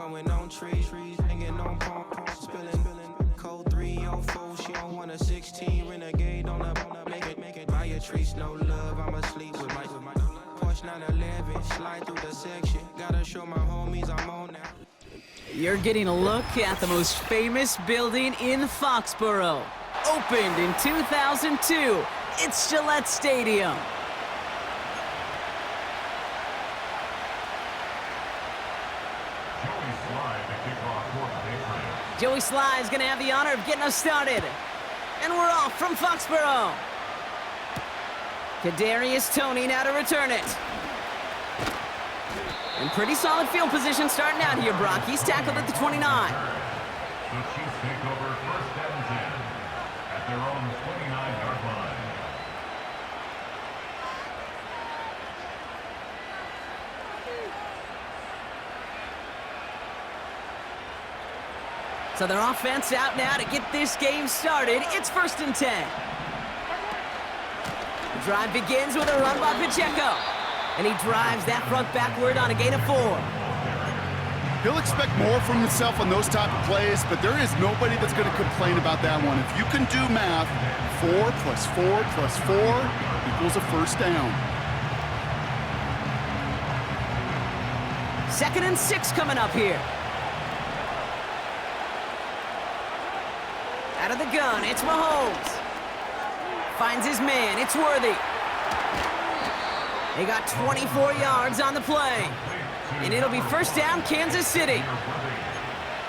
growing on trees, hanging on palm, spilling cold 304. She don't want a 16 renegade on a make it Patriotss, no love. I'm asleep with my Porsche 911, slide through the section. Gotta show my homies I'm on now. You're getting a look at the most famous building in Foxborough. Opened in 2002, it's Gillette Stadium. Joey Sly is going to have the honor of getting us started. And we're off from Foxborough. Kadarius Toney now to return it. And pretty solid field position starting out here, Brock. He's tackled at the 29. The Chiefs take over first and 10 at their own 29-yard line. So their offense out now to get this game started. It's first and 10. The drive begins with a run by Pacheco. And he drives that front backward on a gain of 4. He'll expect more from himself on those type of plays, but there is nobody that's going to complain about that one. If you can do math, 4 plus 4 plus 4 equals a first down. Second and 6 coming up here. Out of the gun, it's Mahomes. Finds his man, it's Worthy. They got 24 yards on the play. And it'll be first down, Kansas City.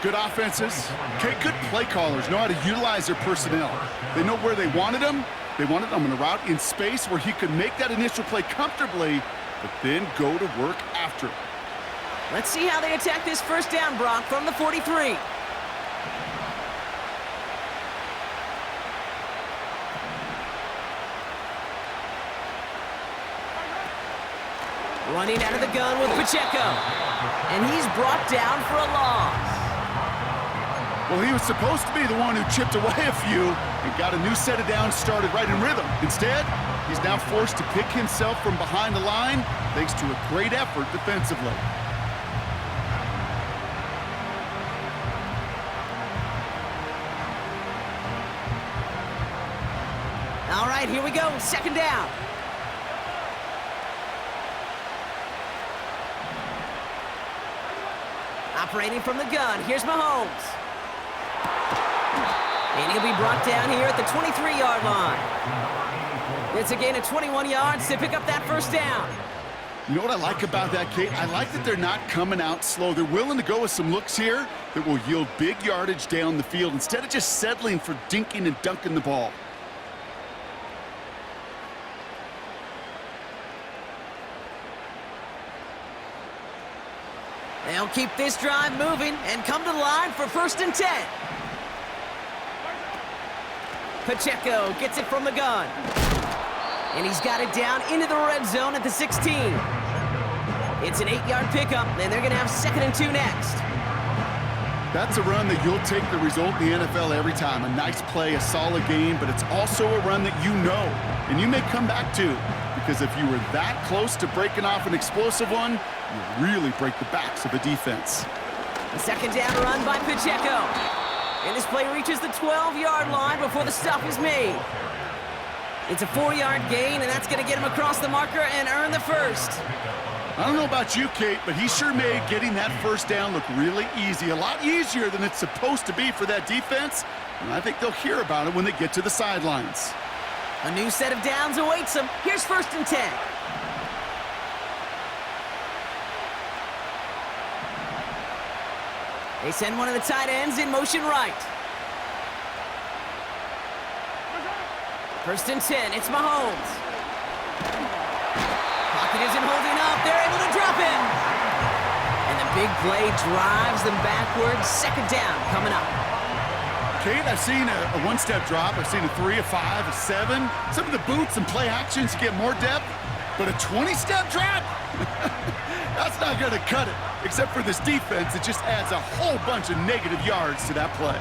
Good offenses. Okay, good play callers know how to utilize their personnel. They know where they wanted them. They wanted them on a route in space where he could make that initial play comfortably, but then go to work after. Let's see how they attack this first down, Brock, from the 43. Running out of the gun with Pacheco. And he's brought down for a loss. Well, he was supposed to be the one who chipped away a few and got a new set of downs started right in rhythm. Instead, he's now forced to pick himself from behind the line thanks to a great effort defensively. All right, here we go. Second down. Operating from the gun, here's Mahomes. And he'll be brought down here at the 23-yard line. It's a gain of 21 yards to pick up that first down. You know what I like about that, Kate? I like that they're not coming out slow. They're willing to go with some looks here that will yield big yardage down the field instead of just settling for dinking and dunking the ball. They'll keep this drive moving and come to the line for first and 10. Pacheco gets it from the gun. And he's got it down into the red zone at the 16. It's an 8-yard pickup, and they're going to have second and 2 next. That's a run that you'll take the result in the NFL every time. A nice play, a solid game, but it's also a run that you know and you may come back to. Because if you were that close to breaking off an explosive one, you really break the backs of a defense. The second down run by Pacheco. And this play reaches the 12-yard line before the stop is made. It's a 4-yard gain, and that's going to get him across the marker and earn the first. I don't know about you, Kate, but he sure made getting that first down look really easy. A lot easier than it's supposed to be for that defense. And I think they'll hear about it when they get to the sidelines. A new set of downs awaits them. Here's first and 10. They send one of the tight ends in motion right. First and 10, it's Mahomes. Pocket isn't holding up. They're able to drop him. And the big play drives them backwards. Second down coming up. Kate, I've seen a one-step drop. I've seen a 3, a 5, a 7. Some of the boots and play actions get more depth, but a 20-step drop? That's not going to cut it. Except for this defense, it just adds a whole bunch of negative yards to that play.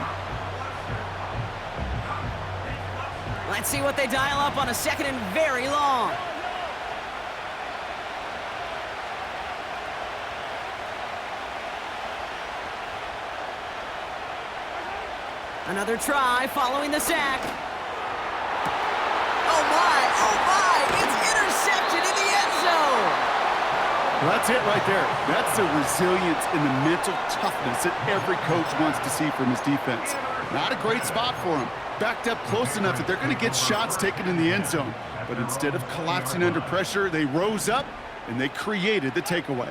Let's see what they dial up on a second and very long. Another try following the sack. Oh my, it's intercepted in the end zone. Well, that's it right there. That's the resilience and the mental toughness that every coach wants to see from his defense. Not a great spot for him. Backed up close enough that they're going to get shots taken in the end zone. But instead of collapsing under pressure, they rose up and they created the takeaway.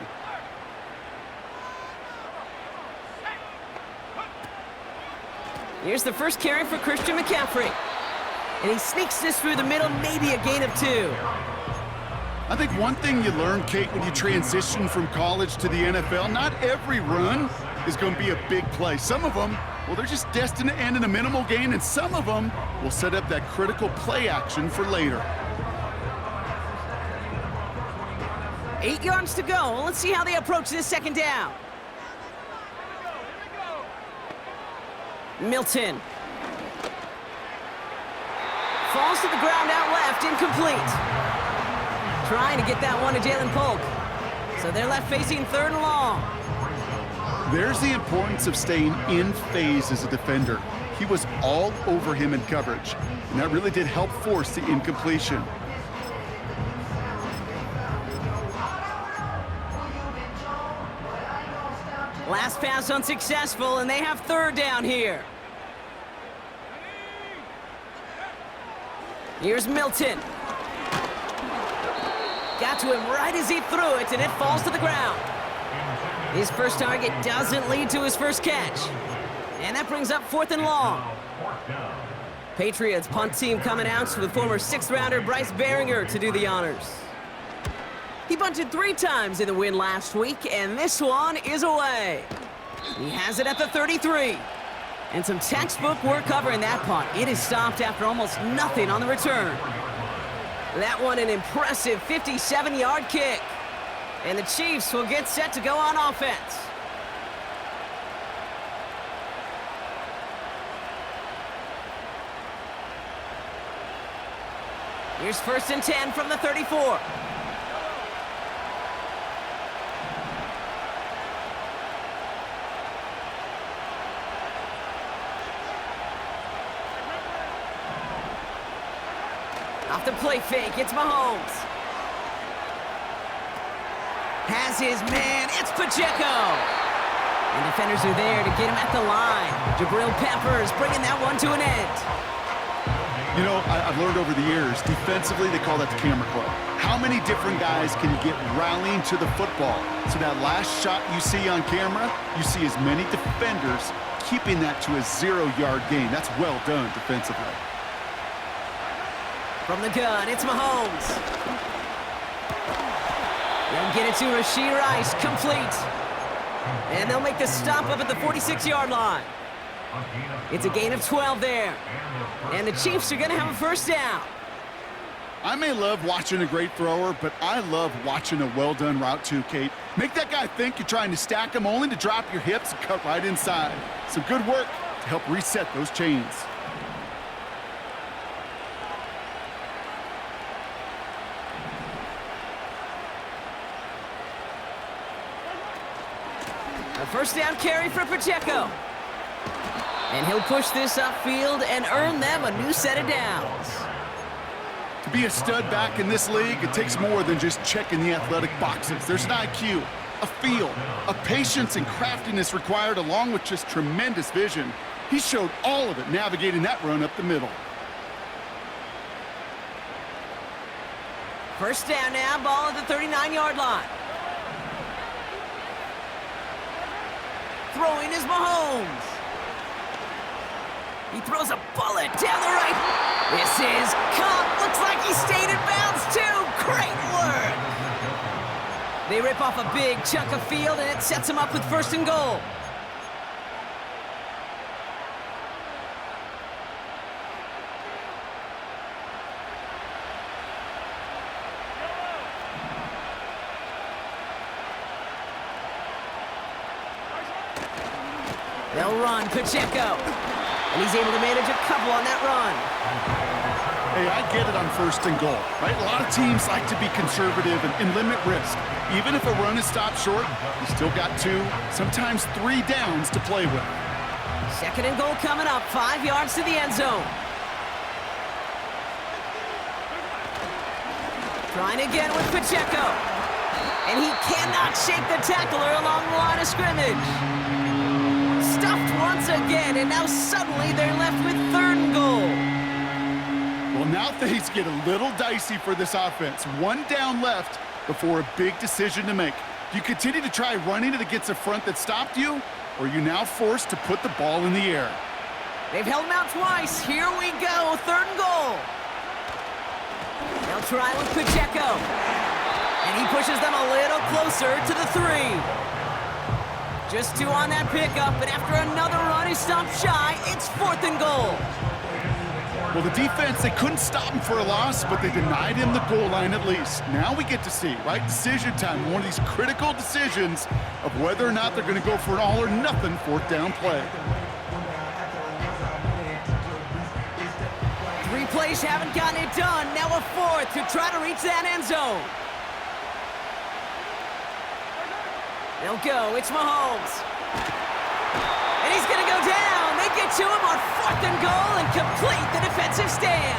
Here's the first carry for Christian McCaffrey. And he sneaks this through the middle, maybe a gain of 2. I think one thing you learn, Kate, when you transition from college to the NFL, not every run is going to be a big play. Some of them, well, they're just destined to end in a minimal gain, and some of them will set up that critical play action for later. 8 yards to go. Let's see how they approach this second down. Milton. Falls to the ground out left, incomplete. Trying to get that one to Jalen Polk. So they're left facing 3rd and long. There's the importance of staying in phase as a defender. He was all over him in coverage, and that really did help force the incompletion. Last pass unsuccessful, and they have 3rd down here. Here's Milton. Got to him right as he threw it, and it falls to the ground. His first target doesn't lead to his first catch. And that brings up 4th and long. Patriots punt team coming out with former 6th-rounder Bryce Behringer to do the honors. He punted 3 times in the win last week, and this one is away. He has it at the 33. And some textbook work covering that punt. It is stopped after almost nothing on the return. That one an impressive 57-yard kick. And the Chiefs will get set to go on offense. Here's 1st and 10 from the 34. Off the play fake, it's Mahomes. Has his man, it's Pacheco. And defenders are there to get him at the line. Jabril Peppers bringing that one to an end. You know, I've learned over the years, defensively, they call that the camera club. How many different guys can you get rallying to the football? So that last shot you see on camera, you see as many defenders keeping that to a 0-yard gain. That's well done defensively. From the gun, it's Mahomes. They'll get it to Rashee Rice, complete. And they'll make the stop up at the 46-yard line. It's a gain of 12 there. And the Chiefs are going to have a 1st down. I may love watching a great thrower, but I love watching a well-done route too, Kate. Make that guy think you're trying to stack him only to drop your hips and cut right inside. Some good work to help reset those chains. A 1st down carry for Pacheco. And he'll push this upfield and earn them a new set of downs. To be a stud back in this league, it takes more than just checking the athletic boxes. There's an IQ, a feel, a patience and craftiness required along with just tremendous vision. He showed all of it navigating that run up the middle. 1st down now, ball at the 39-yard line. Throwing is Mahomes. He throws a bullet down the right. This is caught. Looks like he stayed in bounds too. Great work. They rip off a big chunk of field, and it sets him up with 1st and goal. They'll run Pacheco. And he's able to manage a couple on that run. Hey, I get it on 1st and goal, right? A lot of teams like to be conservative and limit risk. Even if a run is stopped short, you still got 2, sometimes 3 downs to play with. Second and goal coming up, 5 yards to the end zone. Trying again with Pacheco. And he cannot shake the tackler along the line of scrimmage. Stuffed once again, and now suddenly they're left with 3rd and goal. Well, now things get a little dicey for this offense. 1 down left before a big decision to make. Do you continue to try running it against a front that stopped you, or are you now forced to put the ball in the air? They've held him out twice. Here we go, 3rd and goal. They'll try with Pacheco. And he pushes them a little closer to the 3. Just 2 on that pickup, and after another run, he stopped shy. It's 4th and goal. Well, the defense, they couldn't stop him for a loss, but they denied him the goal line at least. Now we get to see, right, decision time, one of these critical decisions of whether or not they're going to go for an all-or-nothing 4th down play. 3 plays haven't gotten it done. Now a 4th to try to reach that end zone. They'll go. It's Mahomes. And he's going to go down. They get to him on 4th and goal and complete the defensive stand.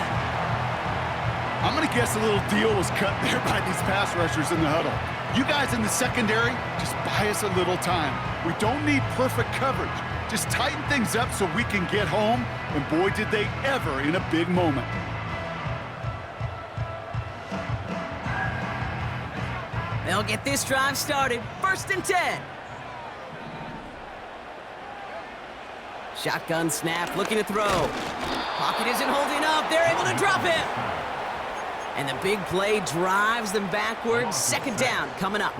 I'm going to guess a little deal was cut there by these pass rushers in the huddle. You guys in the secondary, just buy us a little time. We don't need perfect coverage. Just tighten things up so we can get home, and boy, did they ever in a big moment. They'll get this drive started. 1st and 10. Shotgun snap, looking to throw. Pocket isn't holding up. They're able to drop it. And the big play drives them backwards. 2nd down coming up.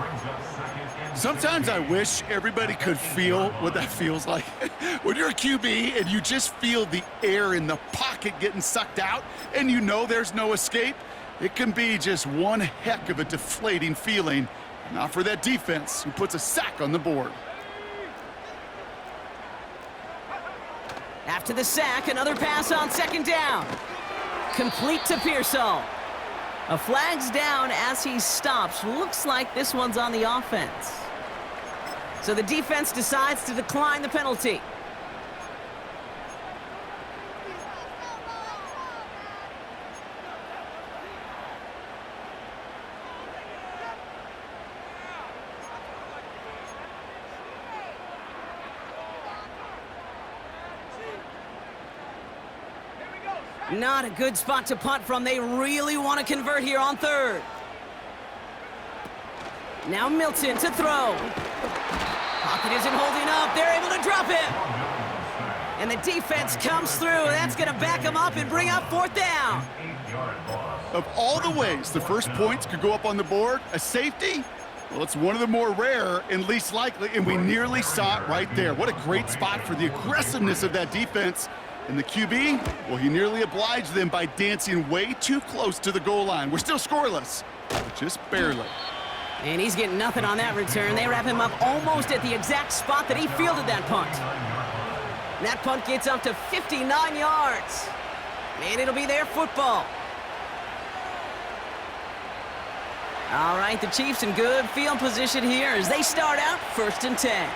Sometimes I wish everybody could feel what that feels like. When you're a QB and you just feel the air in the pocket getting sucked out and you know there's no escape, it can be just one heck of a deflating feeling. Not for that defense who puts a sack on the board. After the sack, another pass on 2nd down. Complete to Pearsall. A flag's down as he stops. Looks like this one's on the offense. So the defense decides to decline the penalty. Not a good spot to punt from. They really want to convert here on 3rd. Now Milton to throw. Pocket isn't holding up. They're able to drop it. And the defense comes through. That's going to back them up and bring up 4th down. Of all the ways the first points could go up on the board, a safety, well, it's one of the more rare and least likely, and we nearly saw it right there. What a great spot for the aggressiveness of that defense. And the QB, well, he nearly obliged them by dancing way too close to the goal line. We're still scoreless, but just barely. And he's getting nothing on that return. They wrap him up almost at the exact spot that he fielded that punt. And that punt gets up to 59 yards. And it'll be their football. All right, the Chiefs in good field position here as they start out 1st and 10.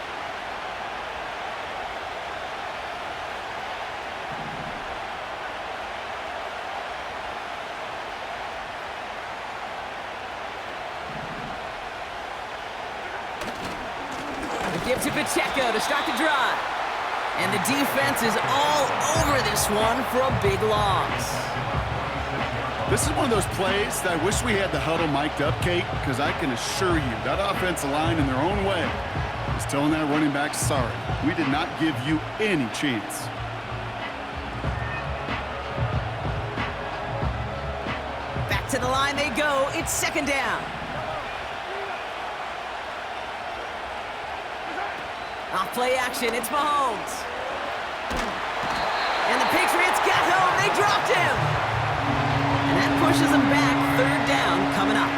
Give to Pacheco to start the drive. And the defense is all over this one for a big loss. This is one of those plays that I wish we had the huddle mic'd up, Kate, because I can assure you that offensive line in their own way is telling that running back, sorry, we did not give you any chance. Back to the line they go. It's 2nd down. Off play action, it's Mahomes. And the Patriots got home, they dropped him. And that pushes them back, 3rd down coming up.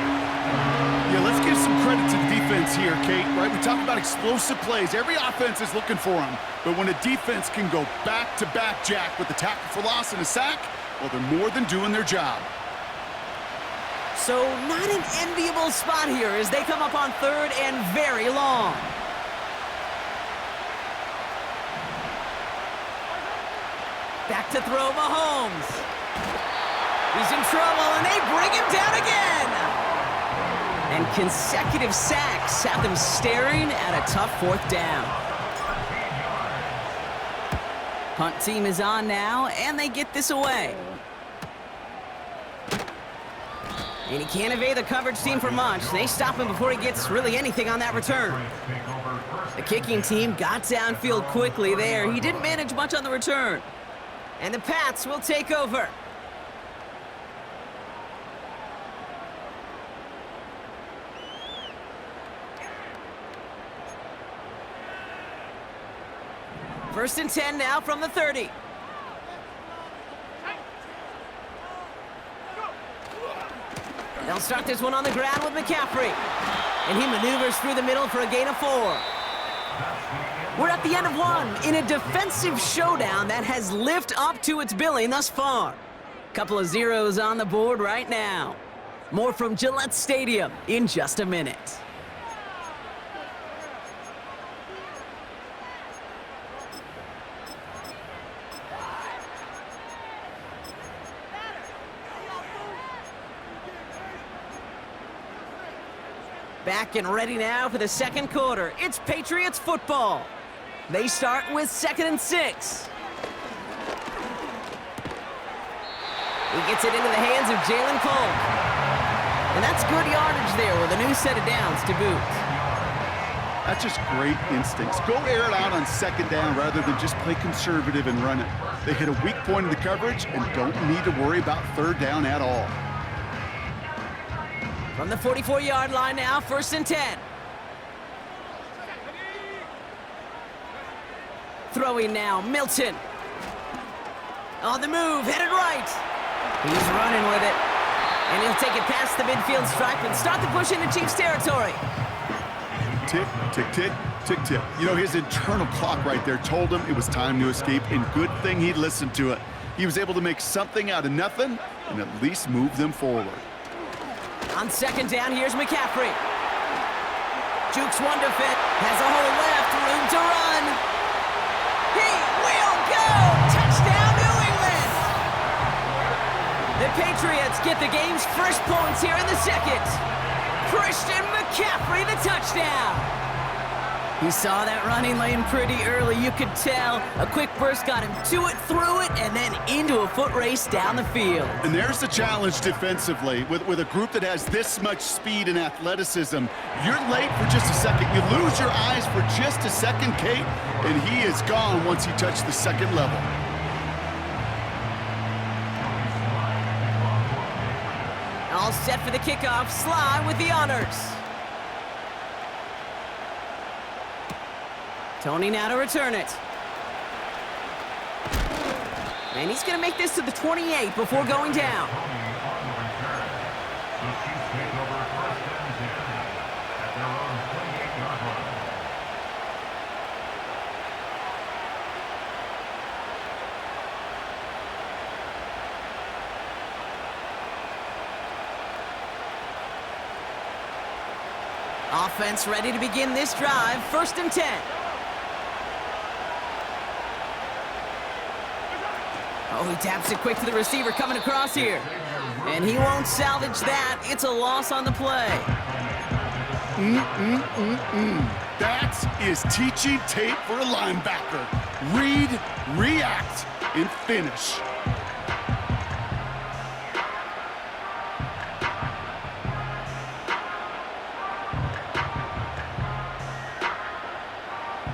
Yeah, let's give some credit to the defense here, Kate, right? We talk about explosive plays. Every offense is looking for them. But when a defense can go back-to-back, Jack, with the tackle for loss and a sack, well, they're more than doing their job. So not an enviable spot here as they come up on 3rd and very long. Back to throw Mahomes. He's in trouble, and they bring him down again. And consecutive sacks have them staring at a tough 4th down. Punt team is on now, and they get this away. And he can't evade the coverage team for much. They stop him before he gets really anything on that return. The kicking team got downfield quickly there. He didn't manage much on the return. And the Pats will take over. First and 10 now from the 30. They'll start this one on the ground with McCaffrey. And he maneuvers through the middle for a gain of 4. We're at the end of one in a defensive showdown that has lived up to its billing thus far. Couple of zeros on the board right now. More from Gillette Stadium in just a minute. Back and ready now for the second quarter. It's Patriots football. They start with 2nd and 6. He gets it into the hands of Jalen Cole. And that's good yardage there with a new set of downs to boot. That's just great instincts. Go air it out on 2nd down rather than just play conservative and run it. They hit a weak point in the coverage and don't need to worry about 3rd down at all. From the 44-yard line now, 1st and 10. Throwing now, Milton. On the move, headed right. He's running with it. And he'll take it past the midfield stripe and start the push into Chiefs territory. Tick, tick, tick, tick, tick. You know, his internal clock right there told him it was time to escape, and good thing he listened to it. He was able to make something out of nothing and at least move them forward. On 2nd down, here's McCaffrey. Jukes one to fit, has a hole left, room to run. He will go! Touchdown, New England! The Patriots get the game's first points here in the 2nd. Christian McCaffrey, the touchdown. He saw that running lane pretty early, you could tell. A quick burst got him to it, through it, and then into a foot race down the field. And there's the challenge defensively. With a group that has this much speed and athleticism, you're late for just a second. You lose your eyes for just a second, Kate, and he is gone once you touch the 2nd level. All set for the kickoff. Sly with the honors. Tony now to return it. And he's going to make this to the 28 before going down. Offense ready to begin this drive. 1st and 10. Oh, he taps it quick to the receiver coming across here. And he won't salvage that. It's a loss on the play. That is teaching tape for a linebacker. Read, react, and finish.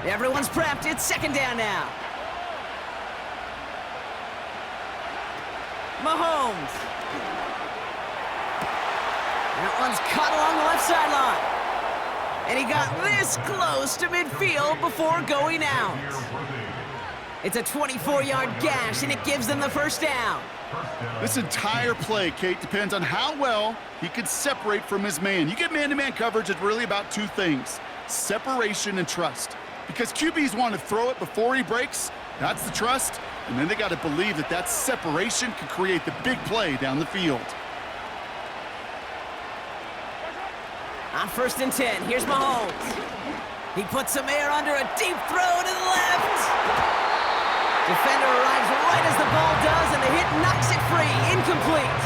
Everyone's prepped. It's 2nd down now. Mahomes. That one's caught along the left sideline. And he got this close to midfield before going out. It's a 24-yard gash, and it gives them the 1st down. This entire play, Kate, depends on how well he can separate from his man. You get man-to-man coverage, it's really about 2 things, separation and trust. Because QBs want to throw it before he breaks, that's the trust, and then they got to believe that that separation can create the big play down the field. On 1st and 10, here's Mahomes. He puts some air under a deep throw to the left. Defender arrives right as the ball does, and the hit knocks it free. Incomplete.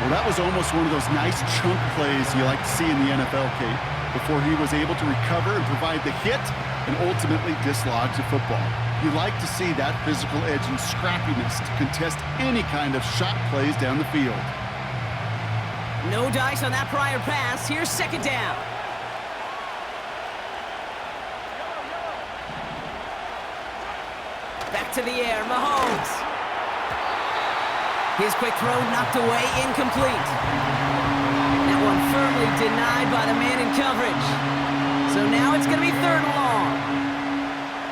Well, that was almost one of those nice chunk plays you like to see in the NFL, Kate, before he was able to recover and provide the hit and ultimately dislodge the football. You like to see that physical edge and scrappiness to contest any kind of shot plays down the field. No dice on that prior pass. Here's second down. Back to the air, Mahomes. His quick throw knocked away, incomplete. That one firmly denied by the man in coverage. So now it's going to be third and long.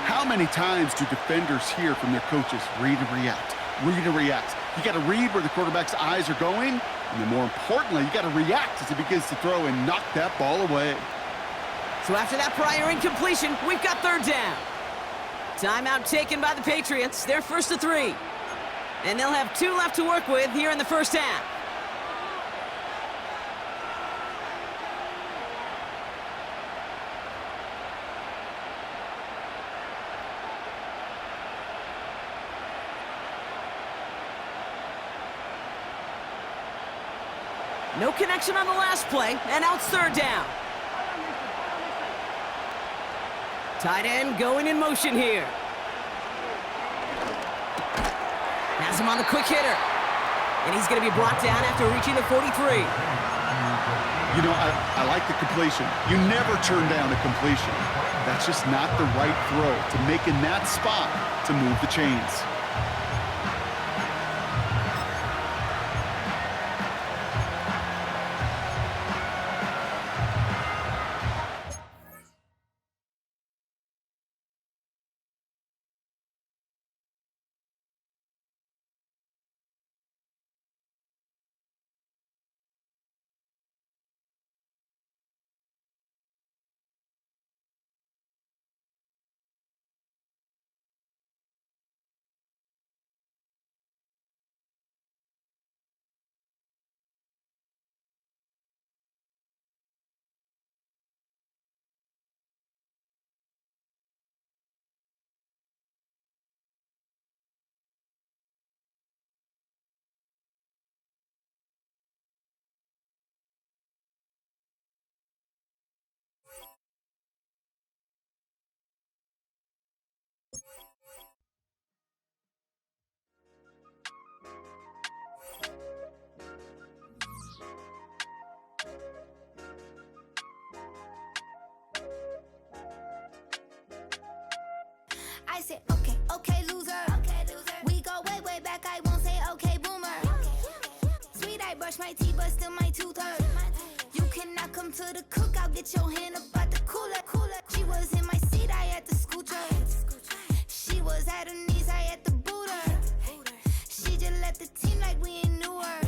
How many times do defenders hear from their coaches, read and react, read and react? You got to read where the quarterback's eyes are going, and then more importantly, you got to react as he begins to throw and knock that ball away. So after that prior incompletion, we've got third down. Timeout taken by the Patriots. They're first to 3. And they'll have 2 left to work with here in the first half. No connection on the last play, and now it's third down. Tight end going in motion here. Has him on the quick hitter. And he's going to be brought down after reaching the 43. You know, I like the completion. You never turn down a completion. That's just not the right throw to make in that spot to move the chains. I said, okay, okay, loser. Okay, loser. We go way, way back. I won't say, okay, boomer. Sweet, I brush my teeth, but still my tooth hurt. You cannot come to the cookout, get your hand up at the cooler. She was in my seat, I had to scoot her. She was at her knees, I had to boot her. She just left the team like we ain't knew her.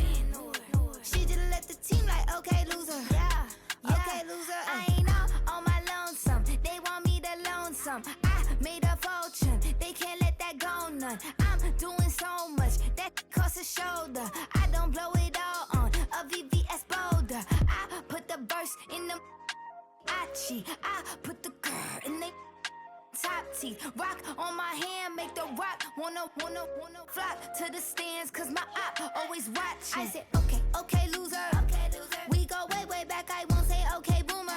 She just left the team like, okay, loser. Yeah, okay, loser. I ain't all on my lonesome. They want me to loan some. I made a fortune, they can't let that go none. I'm doing so much, that costs a shoulder. I don't blow it all on a VVS boulder. I put the verse in the Achi. I put the girl in the top teeth. Rock on my hand, make the rock wanna flock to the stands, cause my eye always watching. I said, okay, okay, loser. Okay, loser. We go way, way back, I won't say, okay, boomer.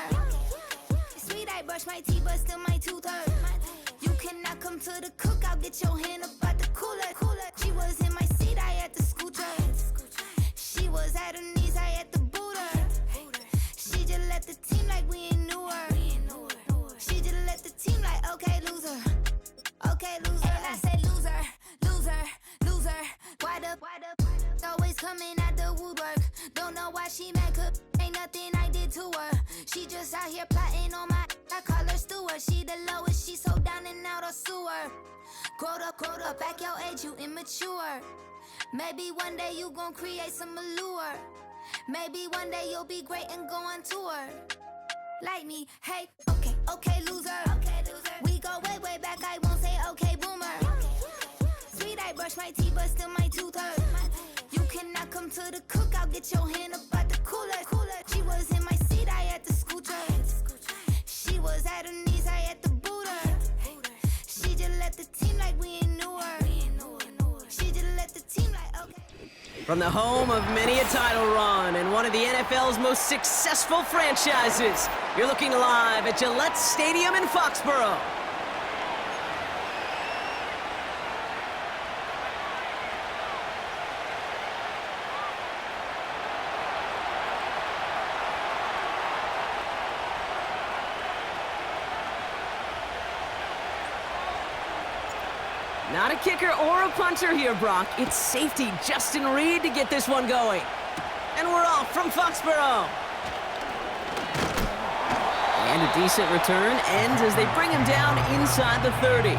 Sweet, I brush my teeth, but still my tooth hurt. You cannot come to the cookout, get your hand up at the cooler. She was in my seat, I had to scoot her. She was at her knees, I had to boot her. She just left the team like we ain't knew her. She just left the team like, okay, loser. Okay, loser. And I said, loser, loser, loser. Why the always coming at the woodwork? Don't know why she mad, cause ain't nothing I did to her. She just out here plotting on my, I call her steward. She the lowest, she so down and out of sewer. Growed up, back your age, you immature. Maybe one day you gon' create some allure. Maybe one day you'll be great and go on tour. Like me, hey, okay, okay, loser. Okay, loser. We go way, way back, I won't say, okay, boomer. Sweet, I brush my teeth, but still my tooth hurt. You cannot come to the cookout, get your hand up at the cooler. She was in my seat, I had to scoot her. She was at her knees, I had to boot her. She just left the team like we ain't From the home of many a title run and one of the NFL's most successful franchises, you're looking live at Gillette Stadium in Foxborough. Not a kicker or a punter here, Brock. It's safety Justin Reed to get this one going. And we're off from Foxborough. And a decent return ends as they bring him down inside the 30.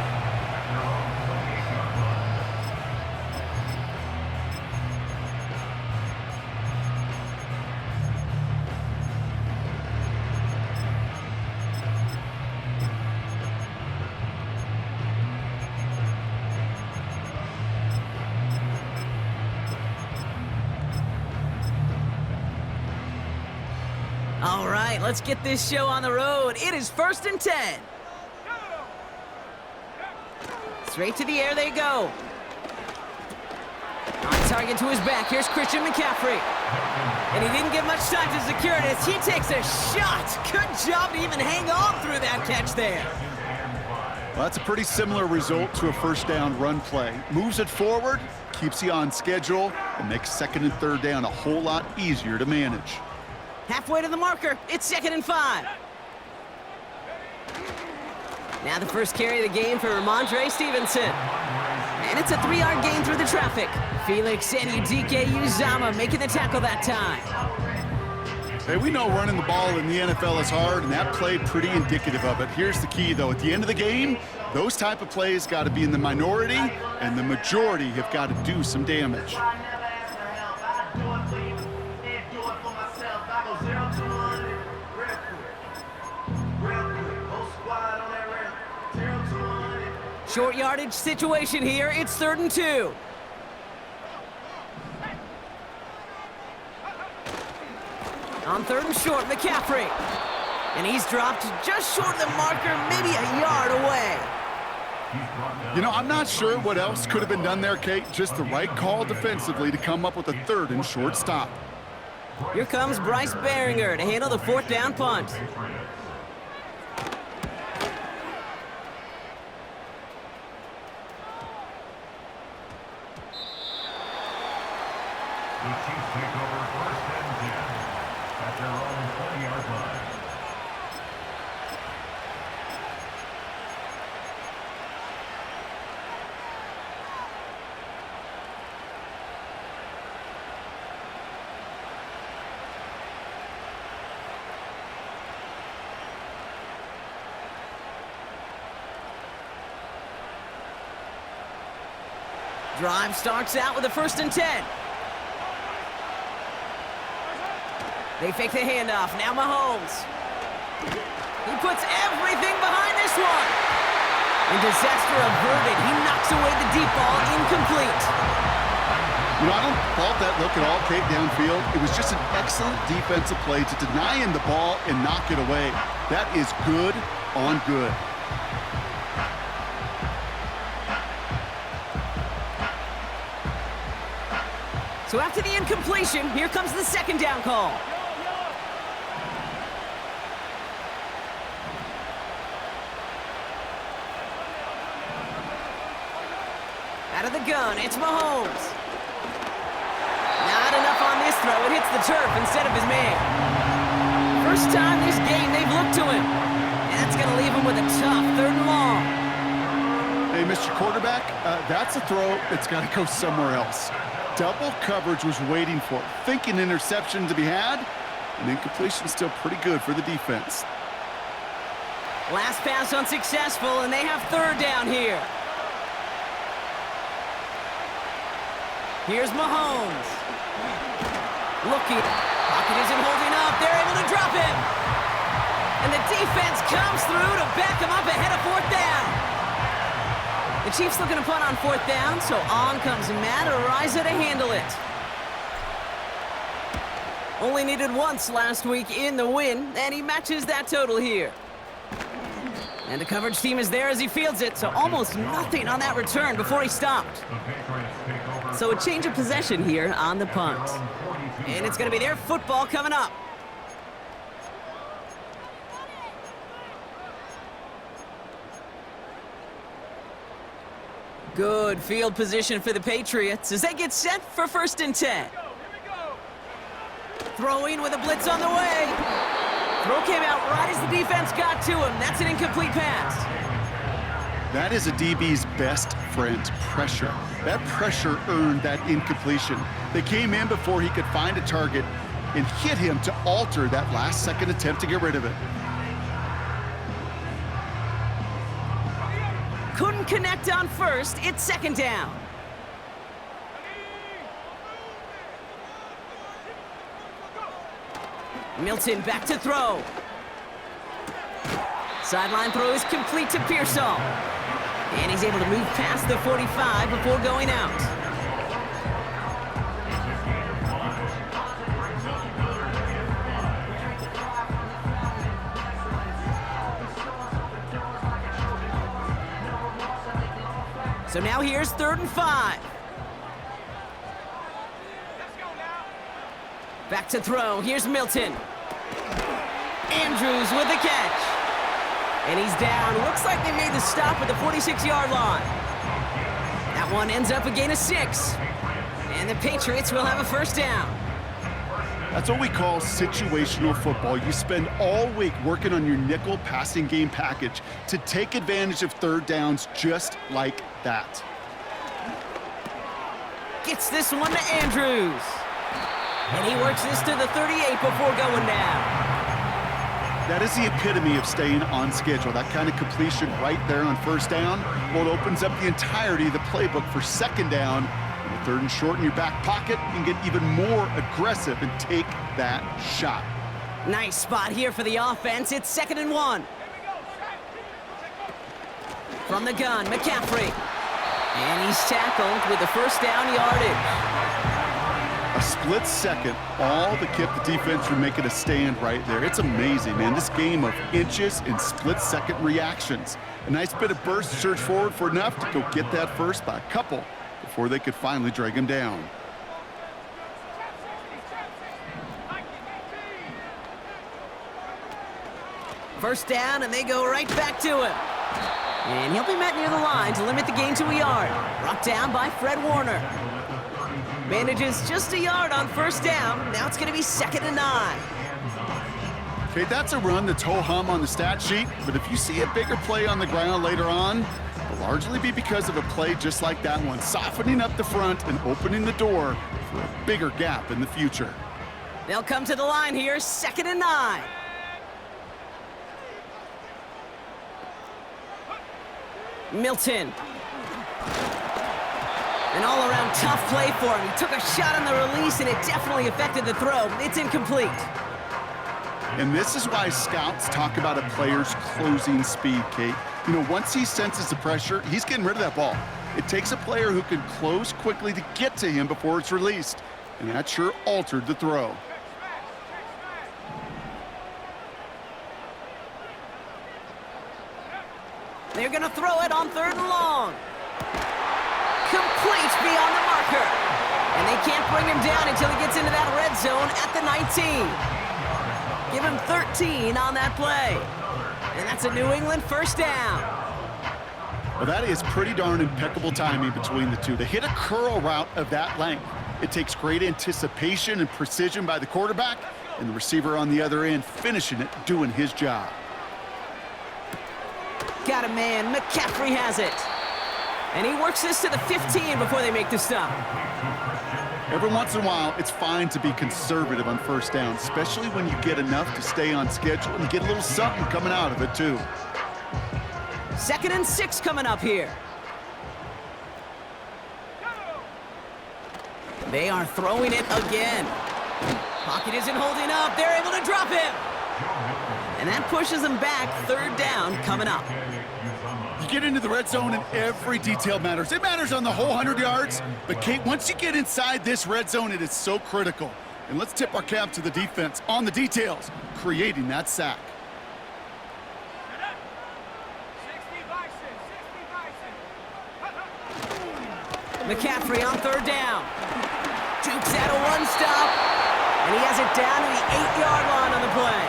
All right, let's get this show on the road. It is 1st and 10. Straight to the air they go. On target to his back. Here's Christian McCaffrey. And he didn't get much time to secure it as he takes a shot. Good job to even hang on through that catch there. Well, that's a pretty similar result to a first down run play. Moves it forward, keeps you on schedule, and makes 2nd and 3rd down a whole lot easier to manage. Halfway to the marker, it's 2nd and 5. Now the first carry of the game for Ramondre Stevenson. And it's a 3-yard gain through the traffic. Felix Anudike Uzama making the tackle that time. Hey, we know running the ball in the NFL is hard, and that play pretty indicative of it. Here's the key, though. At the end of the game, those type of plays got to be in the minority, and the majority have got to do some damage. Short yardage situation here. It's 3rd and 2. On 3rd and short, McCaffrey. And he's dropped just short of the marker, maybe a yard away. You know, I'm not sure what else could have been done there, Kate. Just the right call defensively to come up with a 3rd and short stop. Here comes Bryce Behringer to handle the 4th down punt. The Chiefs take over 1st and 10 at their own 20-yard line. Drive starts out with a 1st and 10. They fake the handoff. Now Mahomes. He puts everything behind this one. And disaster averted. He knocks away the deep ball, incomplete. You know, I don't fault that look at all, Kate, downfield. It was just an excellent defensive play to deny him the ball and knock it away. That is good on good. So after the incompletion, here comes the 2nd down call. Out of the gun, it's Mahomes. Not enough on this throw. It hits the turf instead of his man. First time this game they've looked to him. And that's going to leave him with a tough 3rd and long. Hey, Mr. Quarterback, that's a throw that's got to go somewhere else. Double coverage was waiting for it. Thinking interception to be had, and incompletion still pretty good for the defense. Last pass unsuccessful, and they have 3rd down here. Here's Mahomes. Looking. Pocket isn't holding up. They're able to drop him. And the defense comes through to back him up ahead of 4th down. The Chiefs looking to punt on 4th down, so on comes Matt Araiza to handle it. Only needed once last week in the win, and he matches that total here. And the coverage team is there as he fields it, so almost nothing on that return before he stopped. The Patriots take over so a change of possession here on the punt. And it's going to be their football coming up. Good field position for the Patriots as they get set for 1st and 10. Throwing with a blitz on the way. Throw came out right as the defense got to him. That's an incomplete pass. That is a DB's best friend, pressure. That pressure earned that incompletion. They came in before he could find a target and hit him to alter that last-second attempt to get rid of it. Couldn't connect on 1st. It's 2nd down. Milton back to throw. Sideline throw is complete to Pearsall. And he's able to move past the 45 before going out. So now here's 3rd and 5. Back to throw. Here's Milton. Andrews with the catch. And he's down. Looks like they made the stop at the 46-yard line. That one ends up a gain of 6. And the Patriots will have a 1st down. That's what we call situational football. You spend all week working on your nickel passing game package to take advantage of 3rd downs just like that. Gets this one to Andrews. And he works this to the 38 before going down. That is the epitome of staying on schedule. That kind of completion right there on 1st down, well, it opens up the entirety of the playbook for 2nd down. And 3rd and short in your back pocket, you can get even more aggressive and take that shot. Nice spot here for the offense. It's 2nd and 1. From the gun, McCaffrey. And he's tackled with the 1st down yardage. A split second, all that kept the defense from making a stand right there. It's amazing, man. This game of inches and split-second reactions. A nice bit of burst to surge forward for enough to go get that first by a couple before they could finally drag him down. First down, and they go right back to him. And he'll be met near the line to limit the gain to a yard. Brought down by Fred Warner. Manages just a yard on 1st down. Now it's going to be 2nd and 9. Okay, that's a run that's ho-hum on the stat sheet, but if you see a bigger play on the ground later on, it'll largely be because of a play just like that one, softening up the front and opening the door for a bigger gap in the future. They'll come to the line here, 2nd and 9. Milton. An all-around tough play for him. He took a shot on the release, and it definitely affected the throw. It's incomplete. And this is why scouts talk about a player's closing speed, Kate. You know, once he senses the pressure, he's getting rid of that ball. It takes a player who can close quickly to get to him before it's released. And that sure altered the throw. They're going to throw it on 3rd and long. Complete beyond the marker. And they can't bring him down until he gets into that red zone at the 19. Give him 13 on that play. And that's a New England 1st down. Well, that is pretty darn impeccable timing between the two. To hit a curl route of that length, it takes great anticipation and precision by the quarterback, and the receiver on the other end finishing it, doing his job. Got a man. McCaffrey has it. And he works this to the 15 before they make the stop. Every once in a while, it's fine to be conservative on 1st down, especially when you get enough to stay on schedule and get a little something coming out of it, too. 2nd and 6 coming up here. They are throwing it again. Pocket isn't holding up. They're able to drop him. And that pushes them back. 3rd down coming up. You get into the red zone and every detail matters. It matters on the whole 100 yards. But, Kate, once you get inside this red zone, it is so critical. And let's tip our cap to the defense on the details, creating that sack. McCaffrey on third down. Jukes out a one-stop, and he has it down to the 8-yard line on the play.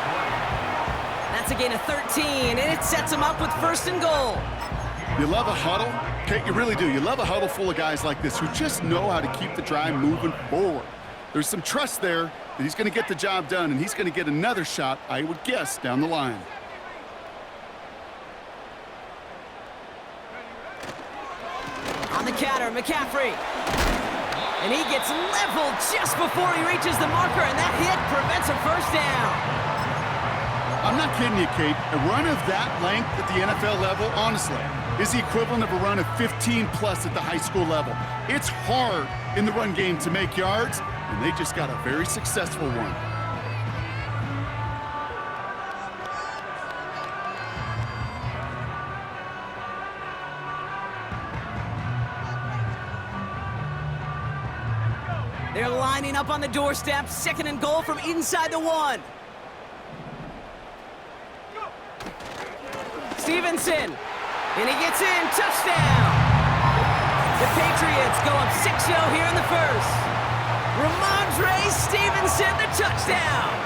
That's a gain of 13, and it sets him up with first and goal. You love a huddle? Okay, you really do. You love a huddle full of guys like this who just know how to keep the drive moving forward. There's some trust there that he's going to get the job done, and he's going to get another shot, I would guess, down the line. On the counter, McCaffrey. And he gets leveled just before he reaches the marker, and that hit prevents a first down. I'm not kidding you, Kate. A run of that length at the NFL level, honestly, is the equivalent of a run of 15-plus at the high school level. It's hard in the run game to make yards, and they just got a very successful one. They're lining up on the doorstep, second and goal from inside the 1. Stevenson, and he gets in, touchdown! The Patriots go up 6-0 here in the first. Ramondre Stevenson, the touchdown!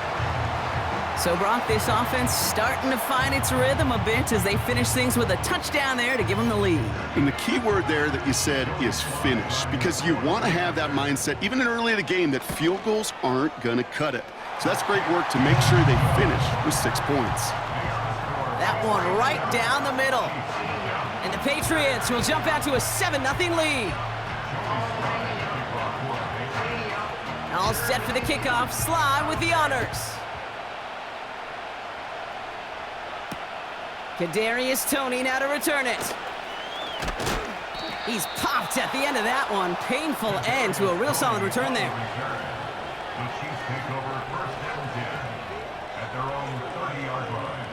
So, Brock, this offense starting to find its rhythm a bit as they finish things with a touchdown there to give them the lead. And the key word there that you said is finish, because you want to have that mindset, even in early in the game, that field goals aren't going to cut it. So that's great work to make sure they finish with 6 points. That one right down the middle. And the Patriots will jump out to a 7-0 lead. All set for the kickoff. Sly with the honors. Kadarius Toney now to return it. He's popped at the end of that one. Painful end to a real solid return there. The Chiefs take over first and 10 at their own 30-yard line.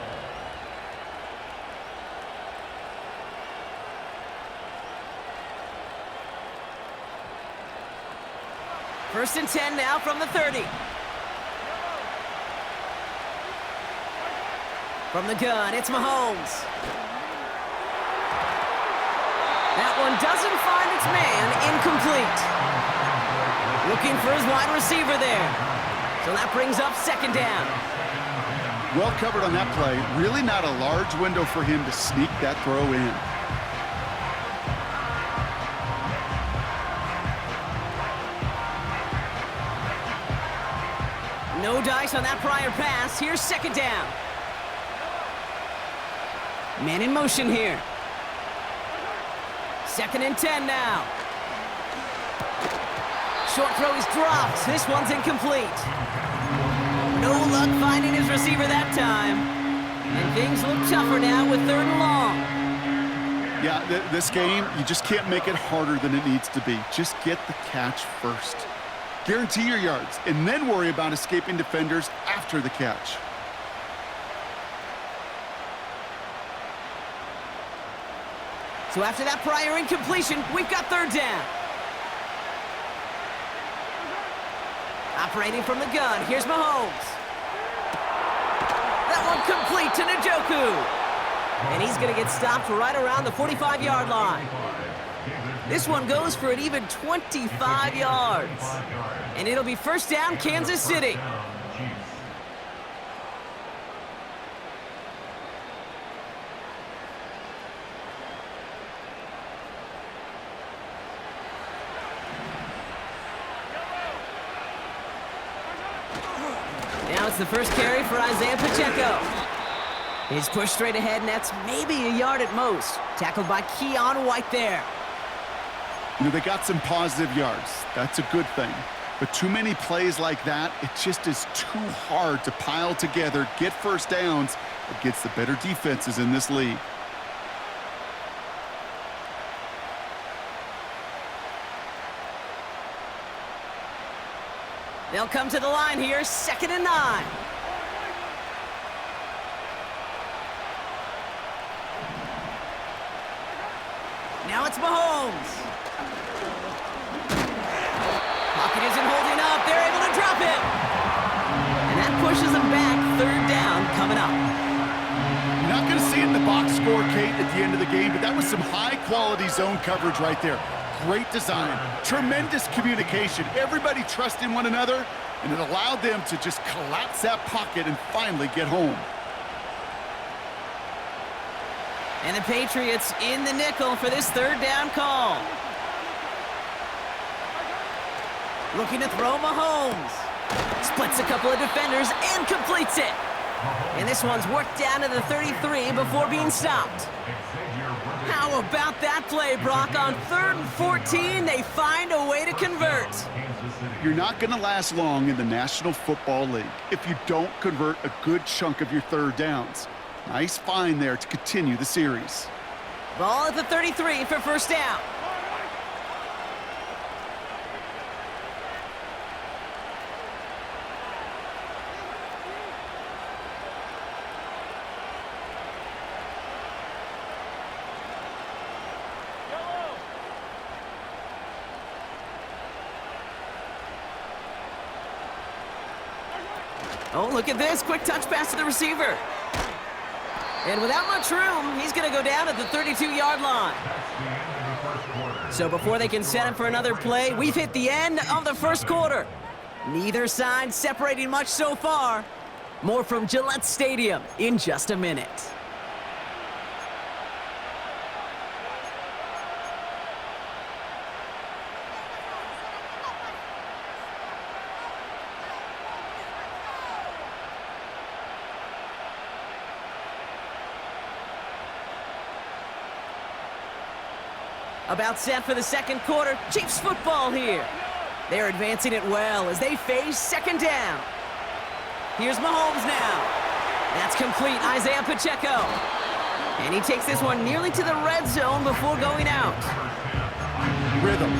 First and 10 now from the 30. From the gun, it's Mahomes. That one doesn't find its man, incomplete. Looking for his wide receiver there. So that brings up second down. Well covered on that play. Really not a large window for him to sneak that throw in. No dice on that prior pass. Here's second down. Man in motion here. Second and 10 now. Short throw is dropped. This one's incomplete. No luck finding his receiver that time. And things look tougher now with third and long. Yeah, this game, you just can't make it harder than it needs to be. Just get the catch first. Guarantee your yards, and then worry about escaping defenders after the catch. So after that prior incompletion, we've got third down. Operating from the gun, here's Mahomes. That one complete to Njoku. And he's going to get stopped right around the 45-yard line. This one goes for an even 25 yards. And it'll be first down, Kansas City. Now it's the first carry for Isaiah Pacheco. He's pushed straight ahead, and that's maybe a yard at most. Tackled by Keon White there. You know, they got some positive yards. That's a good thing. But too many plays like that, it just is too hard to pile together, get first downs against the better defenses in this league. They'll come to the line here, 2nd and 9. Now it's Mahomes. Pocket isn't holding up. They're able to drop it. And that pushes them back. Third down coming up. You're not going to see it in the box score, Kate, at the end of the game, but that was some high-quality zone coverage right there. great design, tremendous communication. Everybody trusting one another, and it allowed them to just collapse that pocket and finally get home. And the Patriots in the nickel for this third down call. Looking to throw Mahomes. Splits a couple of defenders and completes it. And this one's worked down to the 33 before being stopped. How about that play, Brock? On 3rd and 14, they find a way to convert. You're not going to last long in the National Football League if you don't convert a good chunk of your third downs. Nice find there to continue the series. Ball at the 33 for first down. Oh, look at this. Quick touch pass to the receiver. And without much room, he's going to go down at the 32-yard line. So before they can set him for another play, we've hit the end of the first quarter. Neither side separating much so far. More from Gillette Stadium in just a minute. About set for the second quarter. Chiefs football here. They're advancing it well as they face second down. Here's Mahomes now. That's complete, Isaiah Pacheco. And he takes this one nearly to the red zone before going out. Rhythm.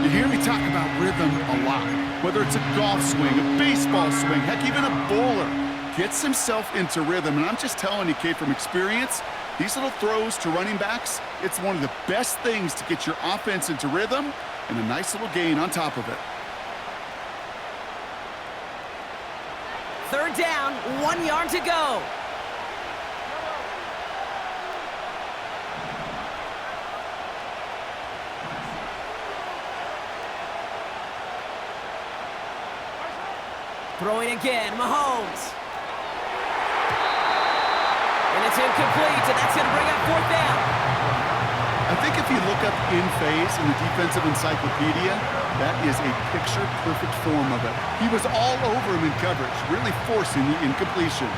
You hear me talk about rhythm a lot. Whether it's a golf swing, a baseball swing, heck, even a bowler gets himself into rhythm. And I'm just telling you, Kate, from experience, these little throws to running backs, it's one of the best things to get your offense into rhythm and a nice little gain on top of it. Third down, 1 yard to go. Throwing again, Mahomes. And it's incomplete, and that's going to bring up fourth down. I think if you look up in phase in the defensive encyclopedia, that is a picture-perfect form of it. He was all over him in coverage, really forcing the incompletion.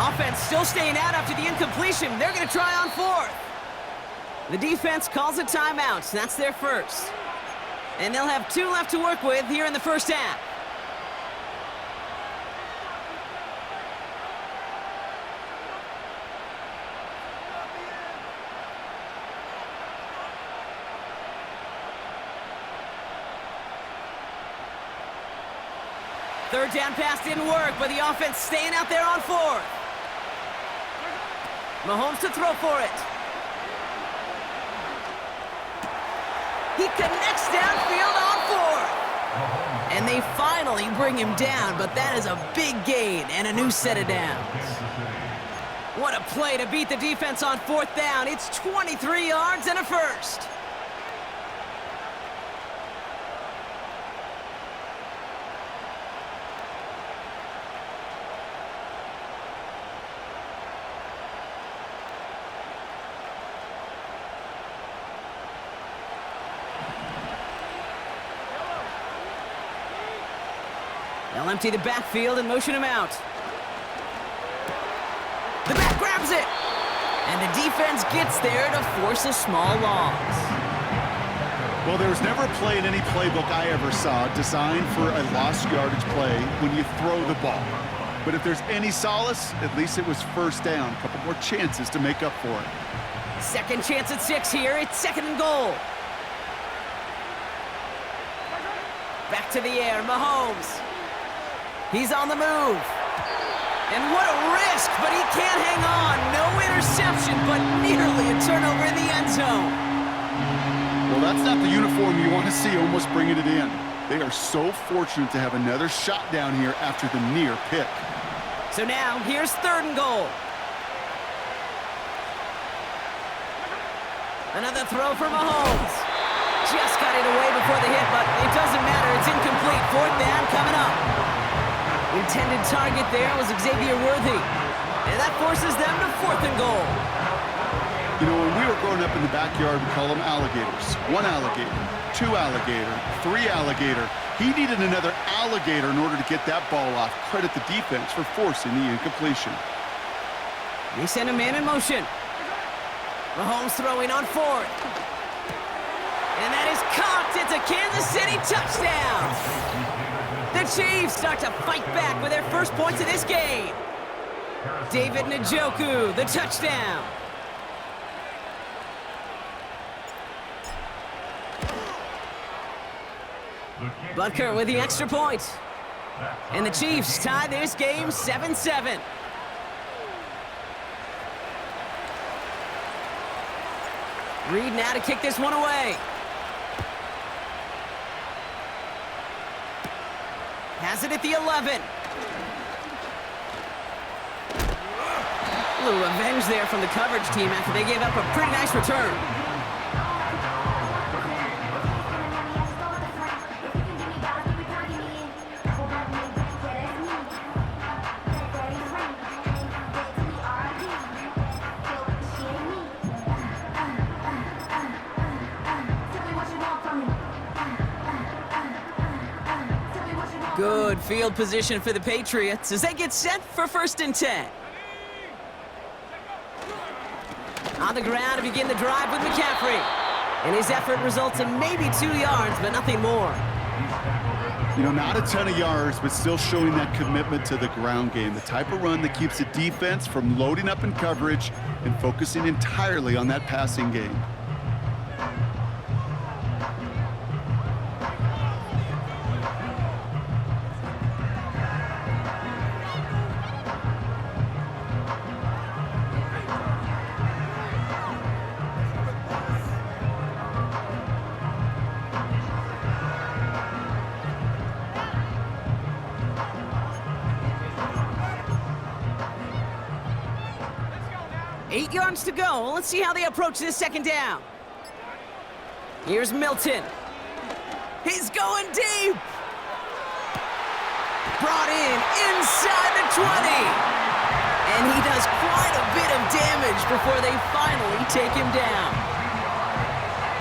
Offense still staying out after the incompletion. They're going to try on fourth. The defense calls a timeout. That's their first. And they'll have 2 left to work with here in the first half. Third down pass didn't work, but the offense staying out there on fourth. Mahomes to throw for it. He connects downfield on fourth. And they finally bring him down, but that is a big gain and a new set of downs. What a play to beat the defense on fourth down. It's 23 yards and a first. They'll empty the backfield and motion him out. The back grabs it. And the defense gets there to force a small loss. Well, there was never a play in any playbook I ever saw designed for a lost yardage play when you throw the ball. But if there's any solace, at least it was first down. A couple more chances to make up for it. Second chance at 6 here. It's second and goal. Back to the air, Mahomes. He's on the move. And what a risk, but he can't hang on. No interception, but nearly a turnover in the end zone. Well, that's not the uniform you want to see almost bringing it in. They are so fortunate to have another shot down here after the near pick. So now, here's 3rd and goal. Another throw for Mahomes. Just got it away before the hit, but it doesn't matter. It's incomplete. 4th down coming up. Intended target there was Xavier Worthy. And that forces them to 4th and goal. You know, when we were growing up in the backyard, we call them alligators. 1 alligator, 2 alligator, 3 alligator. He needed another alligator in order to get that ball off. Credit the defense for forcing the incompletion. They send a man in motion. Mahomes throwing on 4th. And that is caught. It's a Kansas City touchdown. The Chiefs start to fight back with their first points of this game. David Njoku, the touchdown. Butker with the extra point. And the Chiefs tie this game 7-7. Reed now to kick this one away. Has it at the 11. A little revenge there from the coverage team after they gave up a pretty nice return. Good field position for the Patriots as they get set for 1st and 10. On the ground to begin the drive with McCaffrey. And his effort results in maybe 2 yards, but nothing more. You know, not a ton of yards, but still showing that commitment to the ground game. The type of run that keeps the defense from loading up in coverage and focusing entirely on that passing game. Eight yards to go. Let's see how they approach this 2nd down. Here's Milton. He's going deep. Brought in inside the 20. And he does quite a bit of damage before they finally take him down.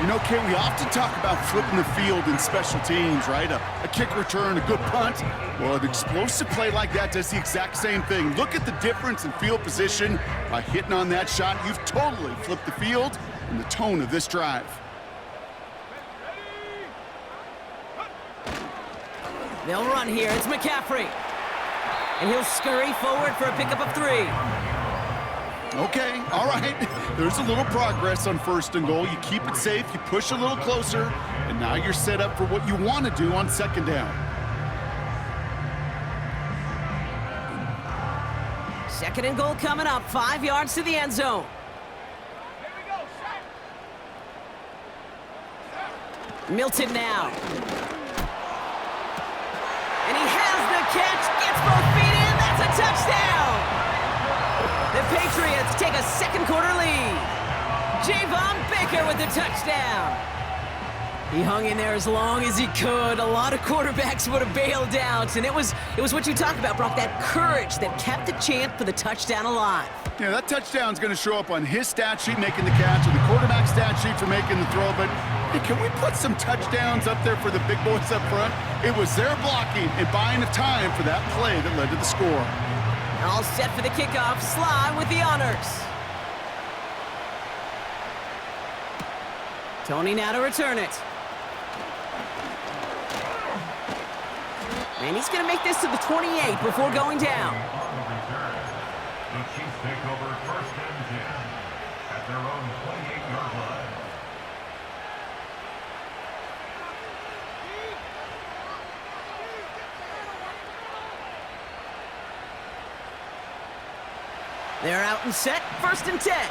You know, Kate, we often talk about flipping the field in special teams, right? A kick return, a good punt. Well, an explosive play like that does the exact same thing. Look at the difference in field position. By hitting on that shot, you've totally flipped the field and the tone of this drive. They'll run here. It's McCaffrey. And he'll scurry forward for a pickup of 3. Okay, all right. There's a little progress on 1st and goal. You keep it safe, you push a little closer, and now you're set up for what you want to do on 2nd down. 2nd and goal coming up. 5 yards to the end zone. Milton now. And he has the catch, gets both feet in, that's a touchdown! The Patriots take a 2nd quarter lead. Javon Baker with the touchdown. He hung in there as long as he could. A lot of quarterbacks would have bailed out, and it was what you talked about, Brock, that courage that kept the chance for the touchdown alive. Yeah, that touchdown's going to show up on his stat sheet making the catch or the quarterback stat sheet for making the throw, but hey, can we put some touchdowns up there for the big boys up front? It was their blocking and buying of time for that play that led to the score. All set for the kickoff. Sly with the honors. Tony now to return it. And he's going to make this to the 28 before going down. The Chiefs take over 1st and 10 at their own 28-yard line. They're out and set. 1st and 10.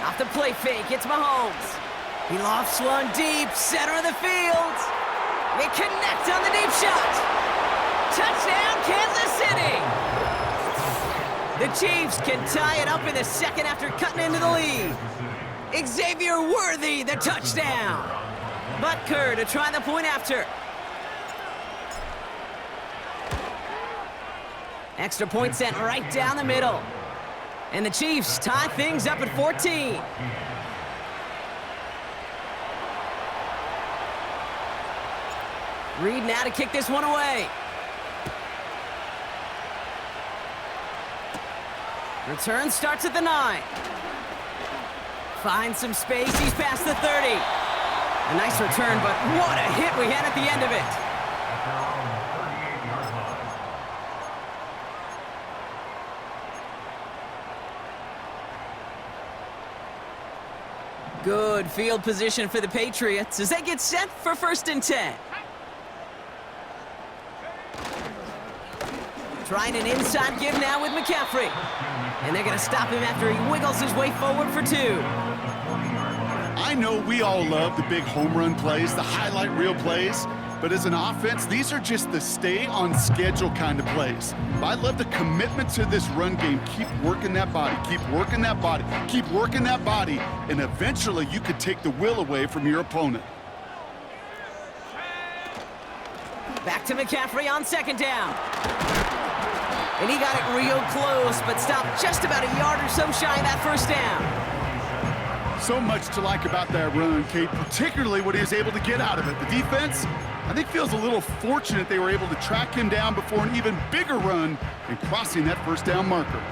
Off the play fake, it's Mahomes. He lofts one deep, center of the field. They connect on the deep shot. Touchdown, Kansas City. The Chiefs can tie it up in the second after cutting into the lead. Xavier Worthy, the touchdown. Butker to try the point after. Extra point sent right down the middle. And the Chiefs tie things up at 14. Reed now to kick this one away. Return starts at the 9. Finds some space, he's past the 30. A nice return, but what a hit we had at the end of it. Good field position for the Patriots as they get set for 1st and 10. Trying an inside give now with McCaffrey. And they're going to stop him after he wiggles his way forward for 2. I know we all love the big home run plays, the highlight reel plays, but as an offense, these are just the stay on schedule kind of plays. But I love the commitment to this run game. Keep working that body, keep working that body, keep working that body, and eventually you could take the will away from your opponent. Back to McCaffrey on 2nd down. And he got it real close, but stopped just about a yard or so shy of that 1st down. So much to like about that run, Kate, particularly what he was able to get out of it. The defense, I think, feels a little fortunate they were able to track him down before an even bigger run and crossing that 1st down marker.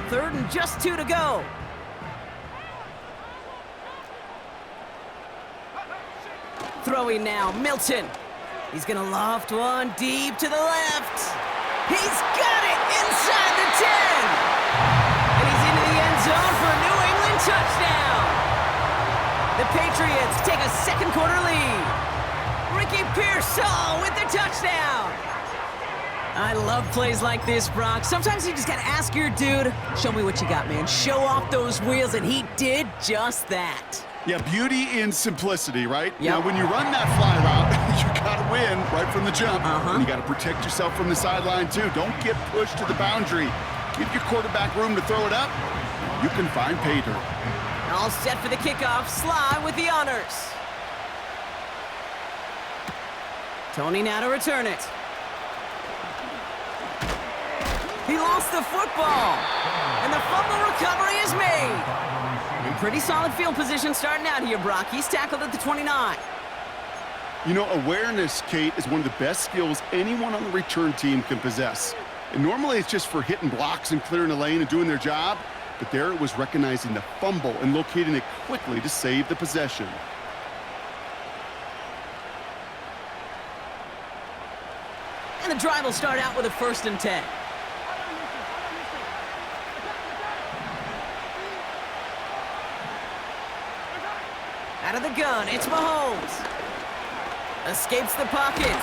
Third and just 2 to go. Throwing now, Milton. He's gonna loft one deep to the left. He's got it inside the 10. And he's into the end zone for a New England touchdown. The Patriots take a 2nd quarter lead. Ricky Pearsall with the touchdown. I love plays like this, Brock. Sometimes you just gotta ask your dude, show me what you got, man. Show off those wheels, and he did just that. Yeah, beauty in simplicity, right? Yep. Now, when you run that fly route, you gotta win right from the jump. And you gotta protect yourself from the sideline, too. Don't get pushed to the boundary. Give your quarterback room to throw it up. You can find pay dirt. All set for the kickoff. Sly with the honors. Tony now to return it. He lost the football, and the fumble recovery is made. And pretty solid field position starting out here, Brock. He's tackled at the 29. You know, awareness, Kate, is one of the best skills anyone on the return team can possess. And normally it's just for hitting blocks and clearing a lane and doing their job, but there it was recognizing the fumble and locating it quickly to save the possession. And the drive will start out with a 1st and 10. Out of the gun, it's Mahomes. Escapes the pocket.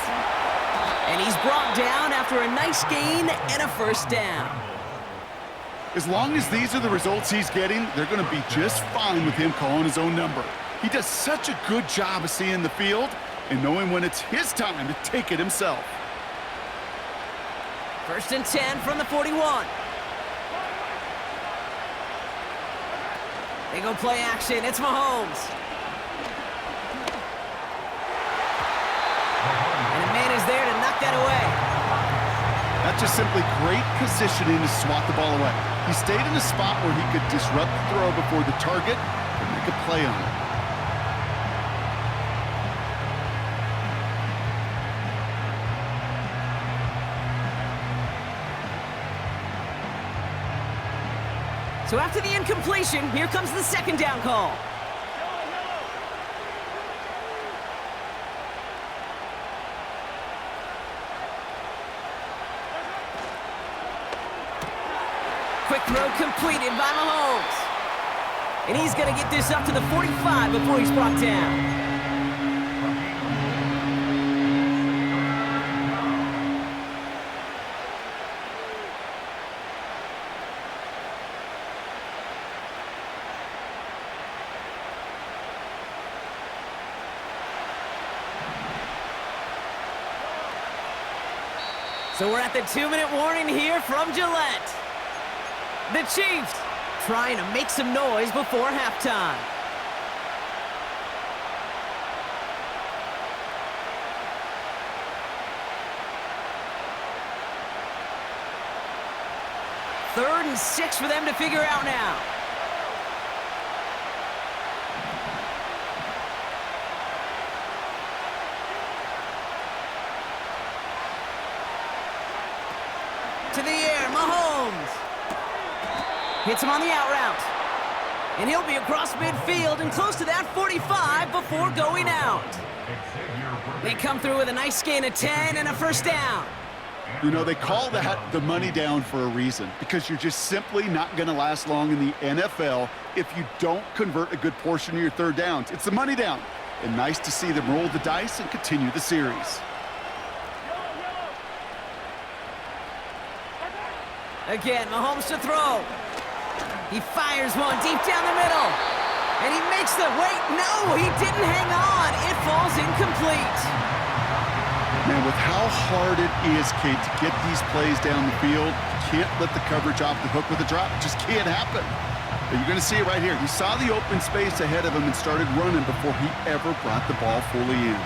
And he's brought down after a nice gain and a 1st down. As long as these are the results he's getting, they're going to be just fine with him calling his own number. He does such a good job of seeing the field and knowing when it's his time to take it himself. 1st and 10 from the 41. They go play action. It's Mahomes. And a man is there to knock that away. That's just simply great positioning to swat the ball away. He stayed in a spot where he could disrupt the throw before the target and make a play on it. So after the incompletion, here comes the 2nd down call. Quick throw completed by Mahomes. And he's going to get this up to the 45 before he's brought down. So we're at the 2-minute warning here from Gillette. The Chiefs trying to make some noise before halftime. Third and 6 for them to figure out now. To the air, Mahomes. Hits him on the out route. And he'll be across midfield and close to that 45 before going out. They come through with a nice gain of 10 and a first down. You know, they call that the money down for a reason, because you're just simply not going to last long in the NFL if you don't convert a good portion of your third downs. It's the money down. And nice to see them roll the dice and continue the series. Again, Mahomes to throw. He fires one deep down the middle. And he makes the, wait, no, he didn't hang on. It falls incomplete. Man, with how hard it is, Kate, to get these plays down the field, you can't let the coverage off the hook with a drop. It just can't happen. But you're going to see it right here. He saw the open space ahead of him and started running before he ever brought the ball fully in.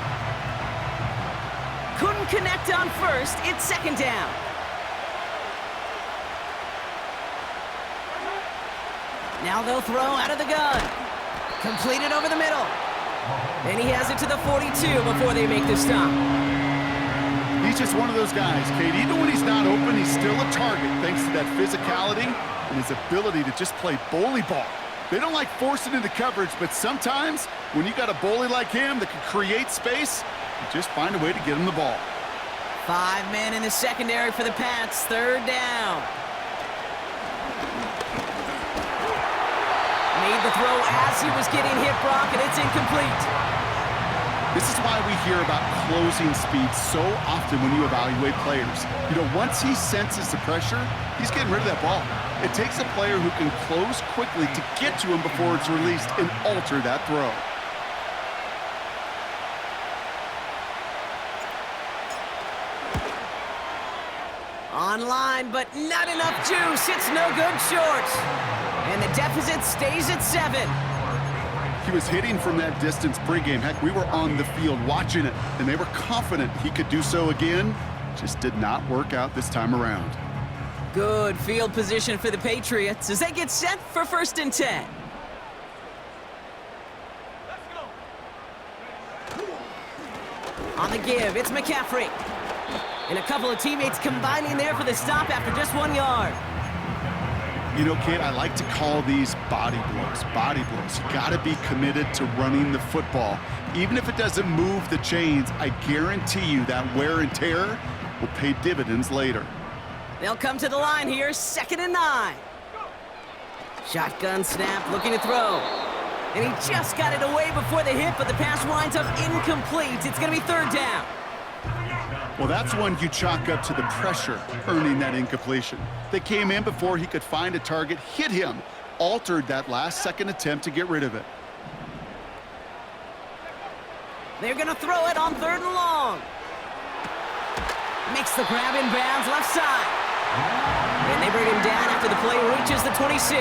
Couldn't connect on first. It's second down. Now they'll throw out of the gun. Completed over the middle. And he has it to the 42 before they make the stop. He's just one of those guys, Kate. Even when he's not open, he's still a target thanks to that physicality and his ability to just play bully ball. They don't like forcing into coverage, but sometimes when you got a bully like him that can create space, you just find a way to get him the ball. 5 men in the secondary for the Pats. Third down. Made the throw as he was getting hit, Brock, and it's incomplete. This is why we hear about closing speed so often when you evaluate players. You know, once he senses the pressure, he's getting rid of that ball. It takes a player who can close quickly to get to him before it's released and alter that throw. Online, but not enough juice. It's no good short. And the deficit stays at 7. He was hitting from that distance pregame. Heck, we were on the field watching it, and they were confident he could do so again. Just did not work out this time around. Good field position for the Patriots as they get set for 1st and 10. On the give, it's McCaffrey. And a couple of teammates combining there for the stop after just 1 yard. You know, Kate, I like to call these body blows. Body blows. You got to be committed to running the football. Even if it doesn't move the chains, I guarantee you that wear and tear will pay dividends later. They'll come to the line here, 2nd and 9. Shotgun snap, looking to throw. And he just got it away before the hit, but the pass winds up incomplete. It's going to be 3rd down. Well, that's one you chalk up to the pressure earning that incompletion. They came in before he could find a target, hit him, altered that last-second attempt to get rid of it. They're going to throw it on 3rd and long. Makes the grab in bounds left side. And they bring him down after the play reaches the 26.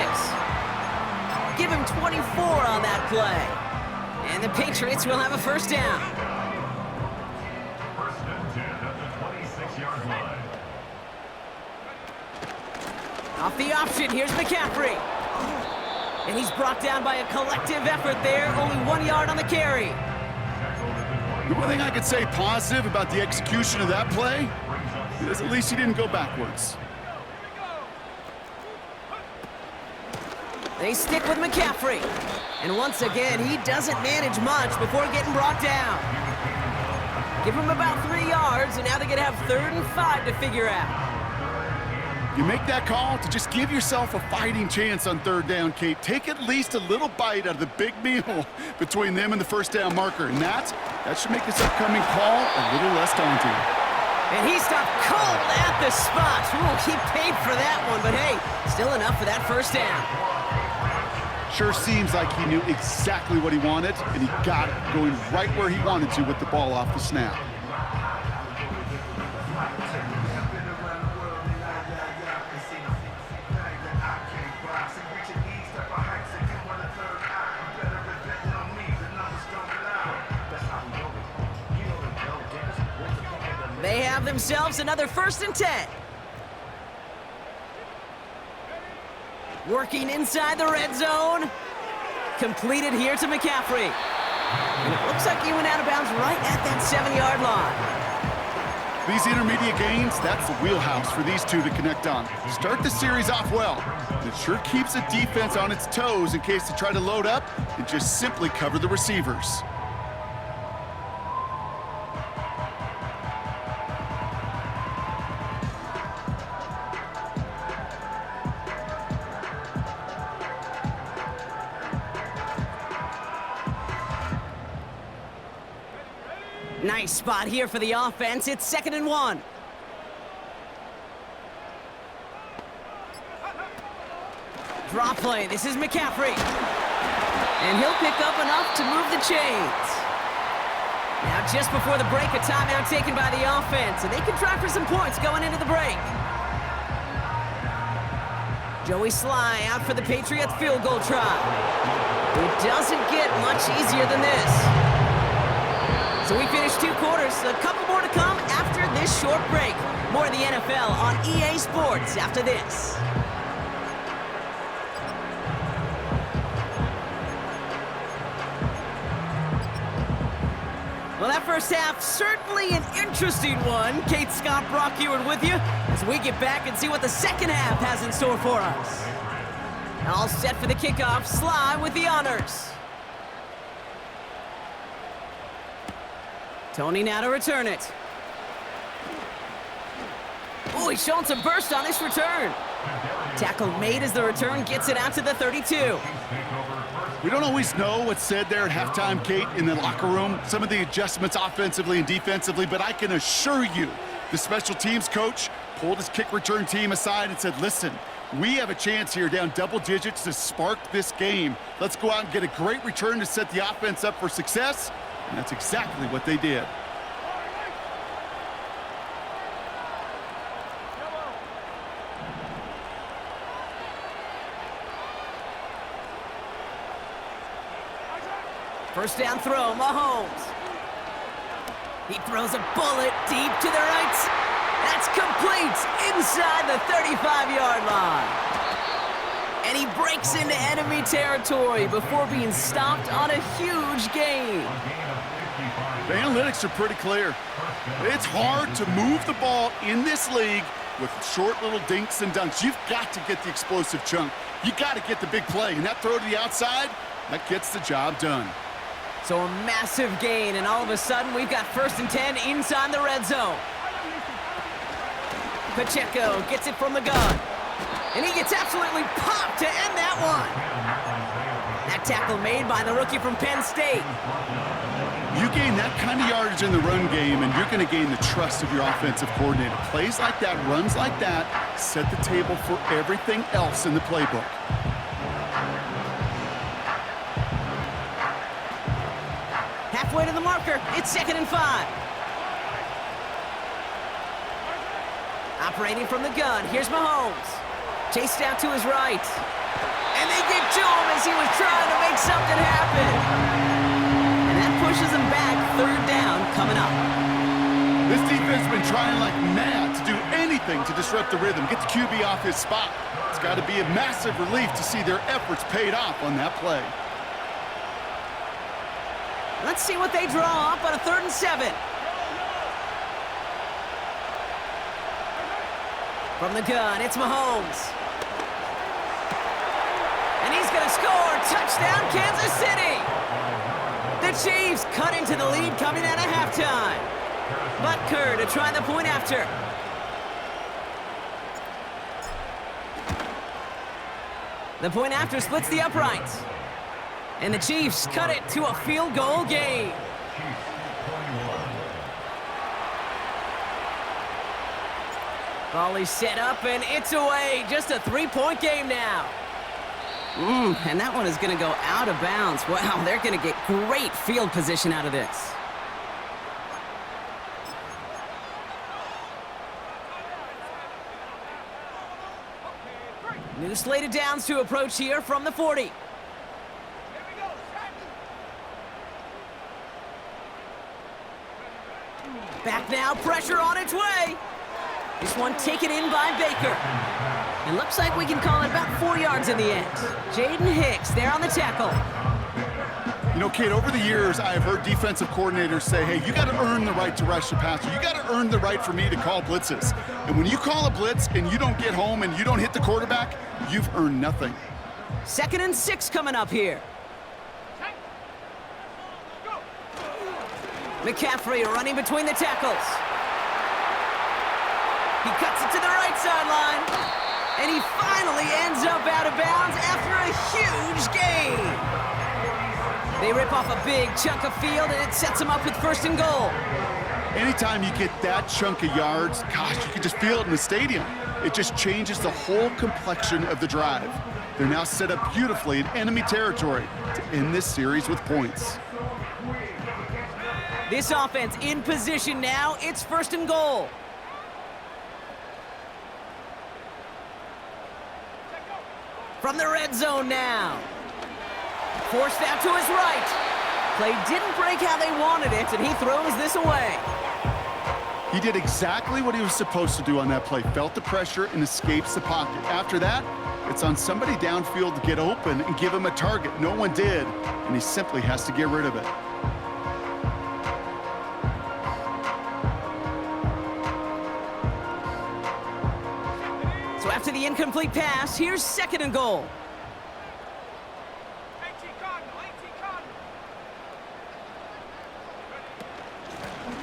Give him 24 on that play. And the Patriots will have a 1st down. Off the option, here's McCaffrey. And he's brought down by a collective effort there, only 1 yard on the carry. The one thing I could say positive about the execution of that play is at least he didn't go backwards. They stick with McCaffrey. And once again, he doesn't manage much before getting brought down. Give him about 3 yards, and now they're going to have 3rd and 5 to figure out. You make that call to just give yourself a fighting chance on 3rd down, Kate. Take at least a little bite out of the big meal between them and the 1st down marker. And that should make this upcoming call a little less daunting. And he stopped cold at the spot. Ooh, he paid for that one, but hey, still enough for that 1st down. Sure seems like he knew exactly what he wanted, and he got it, going right where he wanted to with the ball off the snap. They have themselves another 1st and 10. Working inside the red zone. Completed here to McCaffrey. And it looks like he went out of bounds right at that 7-yard line. These intermediate gains, that's the wheelhouse for these two to connect on. Start the series off well. It sure keeps the defense on its toes in case they try to load up and just simply cover the receivers. Nice spot here for the offense. It's 2nd and 1. Draw play. This is McCaffrey. And he'll pick up enough to move the chains. Now just before the break, a timeout taken by the offense, and they can try for some points going into the break. Joey Sly out for the Patriots field goal try. It doesn't get much easier than this. So we finished 2 quarters, a couple more to come after this short break. More of the NFL on EA Sports after this. Well, that first half, certainly an interesting one. Kate Scott, Brock Ewart with you as we get back and see what the second half has in store for us. All set for the kickoff, Sly with the honors. Tony now to return it. Oh, he's showing some burst on his return. Tackle made as the return gets it out to the 32. We don't always know what's said there at halftime, Kate, in the locker room. Some of the adjustments offensively and defensively, but I can assure you the special teams coach pulled his kick return team aside and said, listen, we have a chance here down double digits to spark this game. Let's go out and get a great return to set the offense up for success. And that's exactly what they did. First down throw, Mahomes. He throws a bullet deep to the right. That's complete inside the 35-yard line. And he breaks into enemy territory before being stopped on a huge gain. The analytics are pretty clear. It's hard to move the ball in this league with short little dinks and dunks. You've got to get the explosive chunk. You got to get the big play. And that throw to the outside, that gets the job done. So a massive gain, and all of a sudden we've got 1st and 10 inside the red zone. Pacheco gets it from the gun. And he gets absolutely popped to end that one. That tackle made by the rookie from Penn State. You gain that kind of yardage in the run game, and you're going to gain the trust of your offensive coordinator. Plays like that, runs like that, set the table for everything else in the playbook. Halfway to the marker, it's 2nd and 5. Operating from the gun, here's Mahomes. Chased out to his right. And they get to him as he was trying to make something happen. And that pushes him back, 3rd down coming up. This defense has been trying like mad to do anything to disrupt the rhythm, get the QB off his spot. It's got to be a massive relief to see their efforts paid off on that play. Let's see what they draw up on a 3rd and 7. From the gun, it's Mahomes. And he's going to score. Touchdown, Kansas City. The Chiefs cut into the lead coming out of halftime. Butker to try the point after. The point after splits the uprights. And the Chiefs cut it to a field goal game. Volley set up, and it's away. Just a 3-point game now. And that one is going to go out of bounds. Wow, they're going to get great field position out of this. New slate of downs to approach here from the 40. Back now, pressure on its way. This one taken in by Baker. It looks like we can call it about 4 yards in the end. Jaden Hicks there on the tackle. You know, Kate, over the years, I have heard defensive coordinators say, hey, you got to earn the right to rush the passer. You got to earn the right for me to call blitzes. And when you call a blitz and you don't get home and you don't hit the quarterback, you've earned nothing. 2nd and 6 coming up here. McCaffrey running between the tackles. He cuts it to the right sideline. And he finally ends up out of bounds after a huge gain. They rip off a big chunk of field, and it sets them up with 1st and goal. Anytime you get that chunk of yards, gosh, you can just feel it in the stadium. It just changes the whole complexion of the drive. They're now set up beautifully in enemy territory to end this series with points. This offense in position now. It's 1st and goal. From the red zone now. Forced out to his right. Play didn't break how they wanted it, and he throws this away. He did exactly what he was supposed to do on that play. Felt the pressure and escapes the pocket. After that, it's on somebody downfield to get open and give him a target. No one did, and he simply has to get rid of it. So after the incomplete pass, here's 2nd and goal.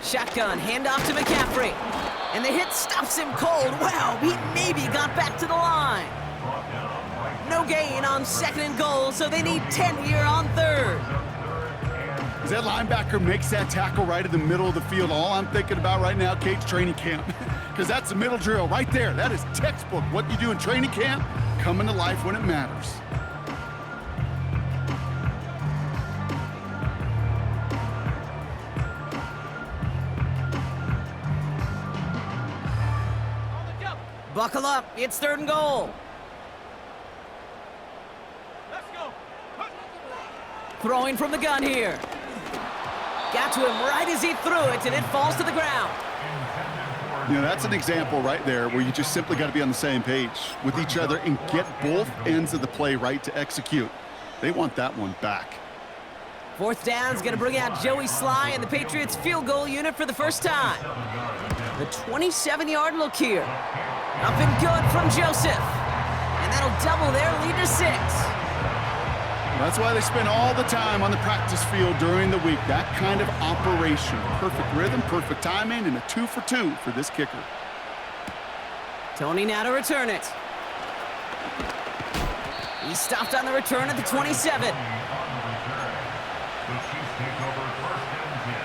Shotgun, handoff to McCaffrey. And the hit stops him cold. Wow, he maybe got back to the line. No gain on 2nd and goal, so they need 10 here on 3rd. As that linebacker makes that tackle right in the middle of the field, all I'm thinking about right now, Kate's training camp. Because that's the middle drill right there. That is textbook. What you do in training camp, coming to life when it matters. Buckle up, it's 3rd and goal. Let's go. Throwing from the gun here. Got to him right as he threw it, and it falls to the ground. You know, that's an example right there where you just simply got to be on the same page with each other and get both ends of the play right to execute. They want that one back. 4th down's going to bring out Joey Sly and the Patriots field goal unit for the first time. The 27-yard look here. Up and good from Joseph. And that'll double their lead to 6. That's why they spend all the time on the practice field during the week. That kind of operation. Perfect rhythm, perfect timing, and a 2 for 2 for this kicker. Tony now to return it. He stopped on the return at the 27. The Chiefs take over 1st and 10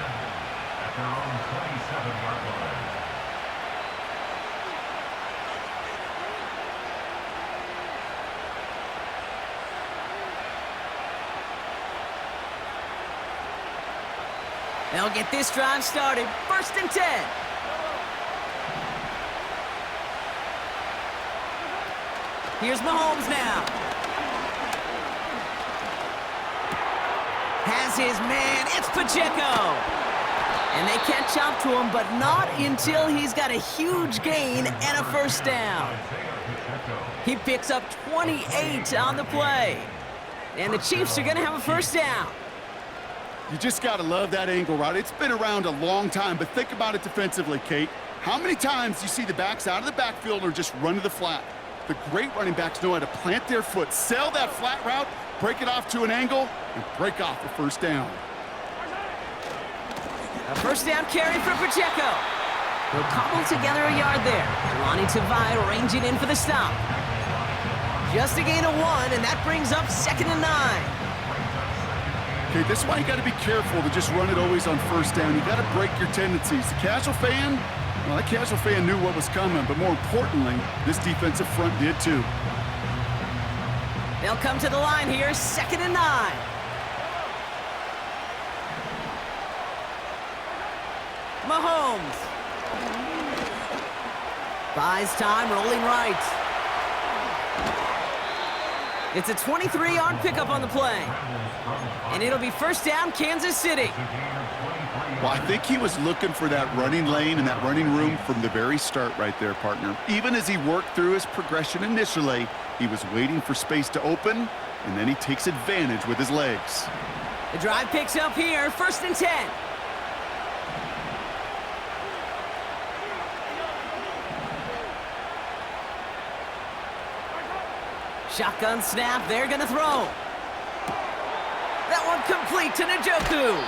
at their own 27-yard line. They'll get this drive started. 1st and 10. Here's Mahomes now. Has his man. It's Pacheco. And they catch up to him, but not until he's got a huge gain and a 1st down. He picks up 28 on the play. And the Chiefs are going to have a 1st down. You just got to love that angle, right? It's been around a long time, but think about it defensively, Kate. How many times do you see the backs out of the backfield or just run to the flat? The great running backs know how to plant their foot, sell that flat route, break it off to an angle, and break off the 1st down. A 1st down carry for Pacheco. He'll cobble together a yard there. Lonnie Tavai ranging in for the stop. Just a gain of 1, and that brings up 2nd and 9. Okay, this is why you got to be careful to just run it always on 1st down. You got to break your tendencies. The casual fan, well, that casual fan knew what was coming, but more importantly, this defensive front did too. They'll come to the line here, 2nd and 9. Mahomes. Buys time, rolling right. It's a 23-yard pickup on the play. And it'll be 1st down, Kansas City. The gain of 23 Well, I think he was looking for that running lane and that running room from the very start right there, partner. Even as he worked through his progression initially, he was waiting for space to open, and then he takes advantage with his legs. The drive picks up here, 1st and 10. Shotgun snap, they're gonna throw. That one complete to Njoku.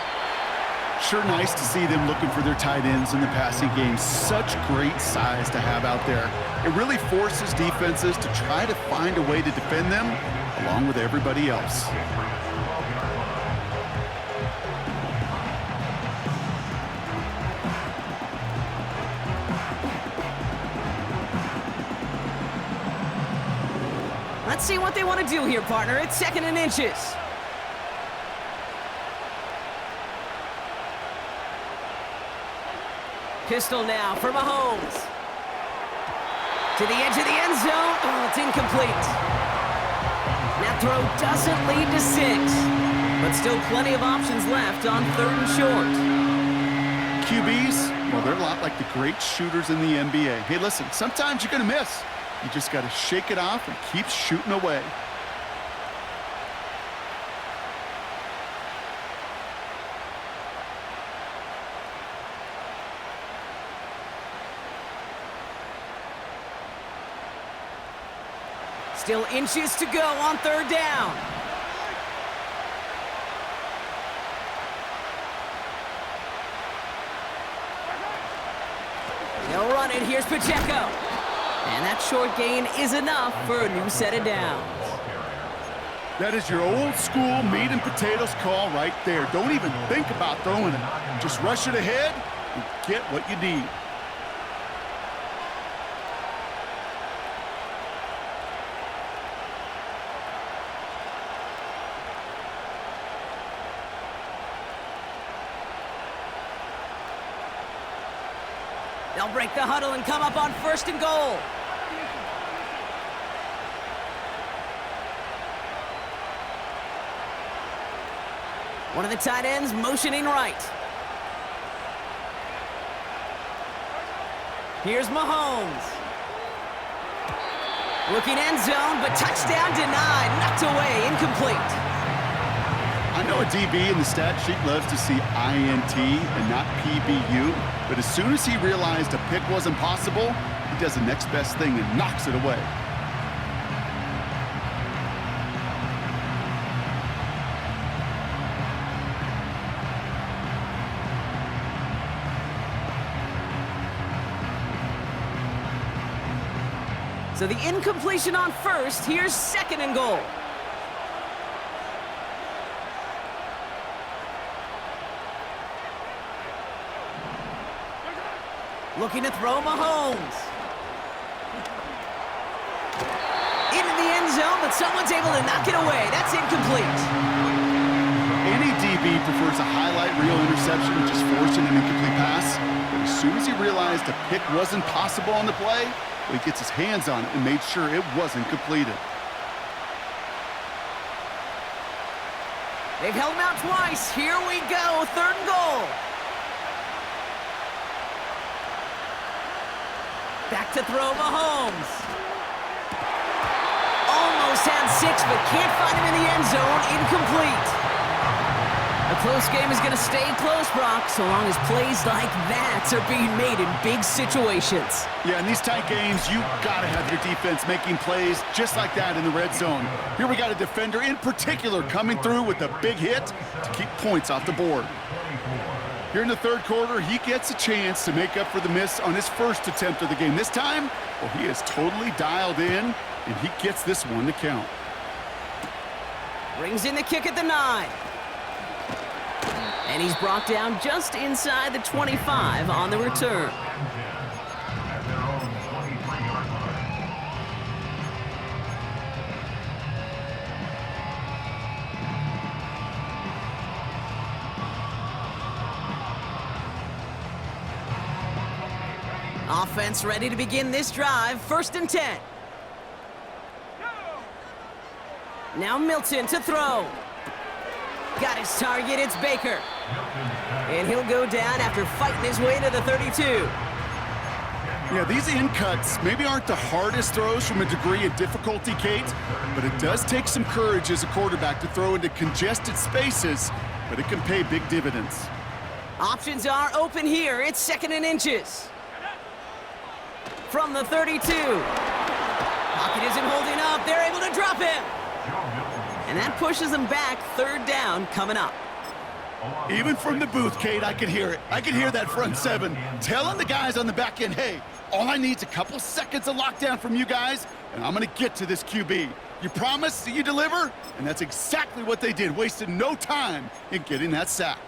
Sure nice to see them looking for their tight ends in the passing game. Such great size to have out there. It really forces defenses to try to find a way to defend them along with everybody else. Let's see what they want to do here, partner. It's 2nd and inches. Pistol now for Mahomes. To the edge of the end zone. Oh, it's incomplete. That throw doesn't lead to 6. But still plenty of options left on 3rd and short. QBs, well, they're a lot like the great shooters in the NBA. Hey, listen, sometimes you're going to miss. You just got to shake it off and keep shooting away. Still inches to go on 3rd down. They'll run it. Here's Pacheco. And that short gain is enough for a new set of downs. That is your old school meat and potatoes call right there. Don't even think about throwing it. Just rush it ahead and get what you need. They'll break the huddle and come up on 1st and goal. One of the tight ends motioning right. Here's Mahomes. Looking end zone, but touchdown denied. Knocked away, incomplete. I know a DB in the stat sheet loves to see INT and not PBU, but as soon as he realized a pick wasn't possible, he does the next best thing and knocks it away. So the incompletion on 1st, here's 2nd and goal. Looking to throw Mahomes. Into the end zone, but someone's able to knock it away. That's incomplete. Any DB prefers a highlight reel interception to just forcing an incomplete pass. But as soon as he realized a pick wasn't possible on the play, well, he gets his hands on it and made sure it wasn't completed. They've held him out twice. Here we go, 3rd and goal. Back to throw Mahomes. Almost had 6, but can't find him in the end zone. Incomplete. A close game is going to stay close, Brock, so long as plays like that are being made in big situations. Yeah, in these tight games, you got to have your defense making plays just like that in the red zone. Here we got a defender in particular coming through with a big hit to keep points off the board. Here in the 3rd quarter, he gets a chance to make up for the miss on his 1st attempt of the game. This time, well, he is totally dialed in, and he gets this one to count. Brings in the kick at the 9. And he's brought down just inside the 25 on the return. At their own 23-yard line. Offense ready to begin this drive. 1st and 10. Now Milton to throw. Got his target. It's Baker. And he'll go down after fighting his way to the 32. Yeah, these in cuts maybe aren't the hardest throws from a degree of difficulty, Kate, but it does take some courage as a quarterback to throw into congested spaces, but it can pay big dividends. Options are open here. It's 2nd and inches. From the 32. Pocket isn't holding up. They're able to drop him. And that pushes them back. 3rd down coming up. Even from the booth, Kate, I could hear it. I could hear that front 7 telling the guys on the back end, hey, all I need is a couple seconds of lockdown from you guys, and I'm going to get to this QB. You promise that you deliver? And that's exactly what they did, wasted no time in getting that sack.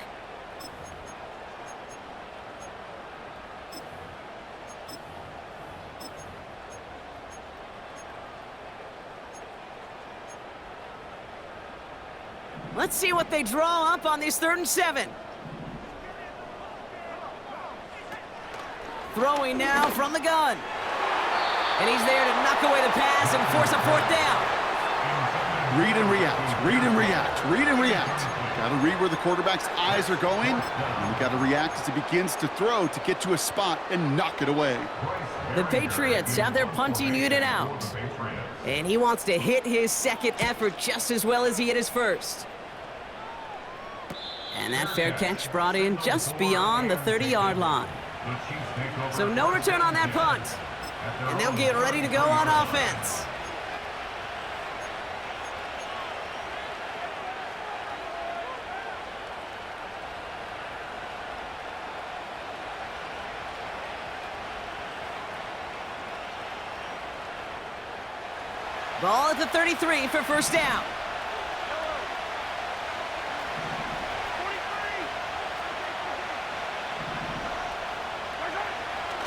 Let's see what they draw up on this 3rd and 7. Throwing now from the gun. And he's there to knock away the pass and force a 4th down. Read and react, read and react, read and react. Got to read where the quarterback's eyes are going, and you got to react as he begins to throw to get to a spot and knock it away. The Patriots have their punting unit out. And he wants to hit his 2nd effort just as well as he hit his 1st. And that fair catch brought in just beyond the 30-yard line. So no return on that punt. And they'll get ready to go on offense. Ball at the 33 for 1st down.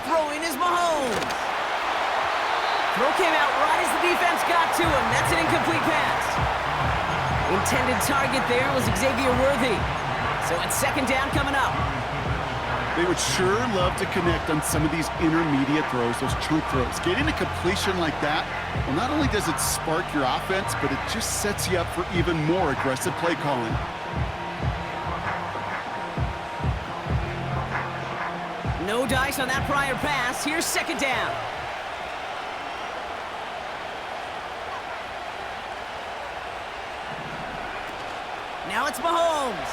Throwing is Mahomes. Throw came out right as the defense got to him. That's an incomplete pass. Intended target there was Xavier Worthy. So it's 2nd down coming up. They would sure love to connect on some of these intermediate throws, those chunk throws. Getting a completion like that, well, not only does it spark your offense, but it just sets you up for even more aggressive play calling. No dice on that prior pass. Here's 2nd down. Now it's Mahomes.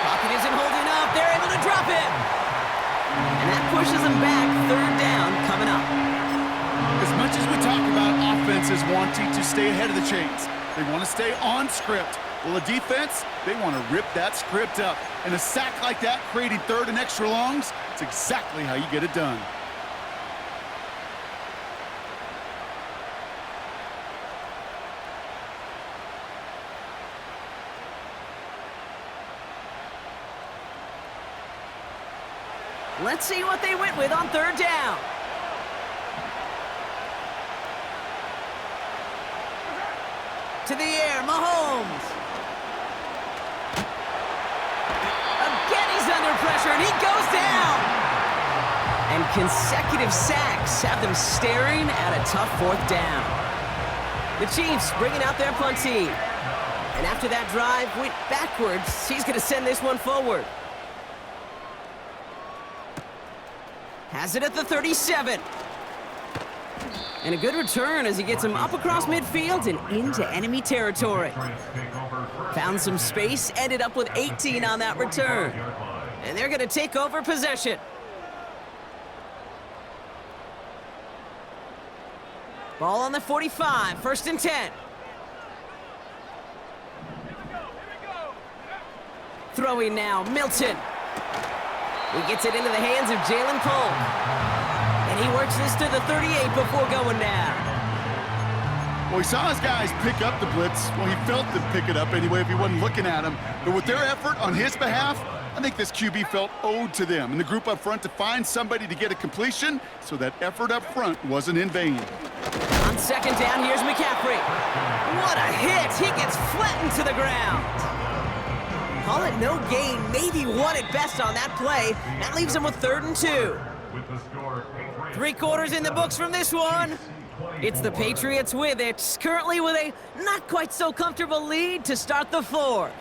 Pocket isn't holding up. They're able to drop him. And that pushes them back. 3rd down coming up. As much as we talk about offenses wanting to stay ahead of the chains, they want to stay on script. Well, a defense, they want to rip that script up. And a sack like that, creating 3rd and extra longs, it's exactly how you get it done. Let's see what they went with on 3rd down. To the air, Mahomes. Again, he's under pressure, and he goes down. And consecutive sacks have them staring at a tough 4th down. The Chiefs bringing out their punt team. And after that drive went backwards, he's going to send this one forward. Has it at the 37. And a good return as he gets him up across midfield and into enemy territory. Found some space, ended up with 18 on that return. And they're going to take over possession. Ball on the 45, 1st and 10. Throwing now, Milton. He gets it into the hands of Jalen Cole. And he works this to the 38 before going down. Well, he saw his guys pick up the blitz. Well, he felt them pick it up anyway if he wasn't looking at him. But with their effort on his behalf, I think this QB felt owed to them and the group up front to find somebody to get a completion, so that effort up front wasn't in vain. On 2nd down, here's McCaffrey. What a hit! He gets flattened to the ground. Call it no gain, maybe one at best on that play. That leaves him with 3rd and 2. 3 quarters in the books from this one. It's the Patriots with it, currently with a not quite so comfortable lead to start the 4th.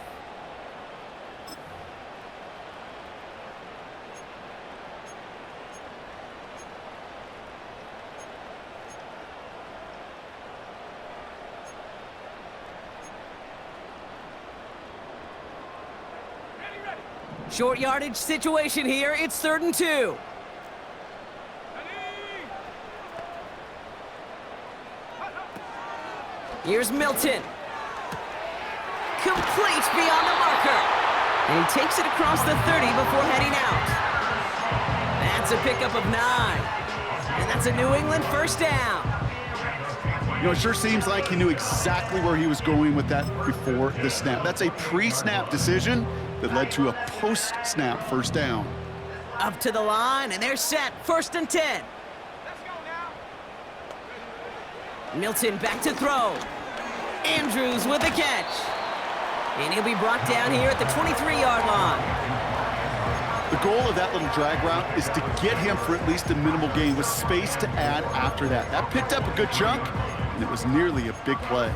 Short yardage situation here. It's 3rd and 2. Here's Milton. Complete beyond the marker. And he takes it across the 30 before heading out. That's a pickup of 9. And that's a New England first down. You know, it sure seems like he knew exactly where he was going with that before the snap. That's a pre-snap decision that led to a post-snap first down. Up to the line, and they're set. 1st and 10. Milton back to throw. Andrews with the catch. And he'll be brought down here at the 23-yard line. The goal of that little drag route is to get him for at least a minimal gain with space to add after that. That picked up a good chunk, and it was nearly a big play.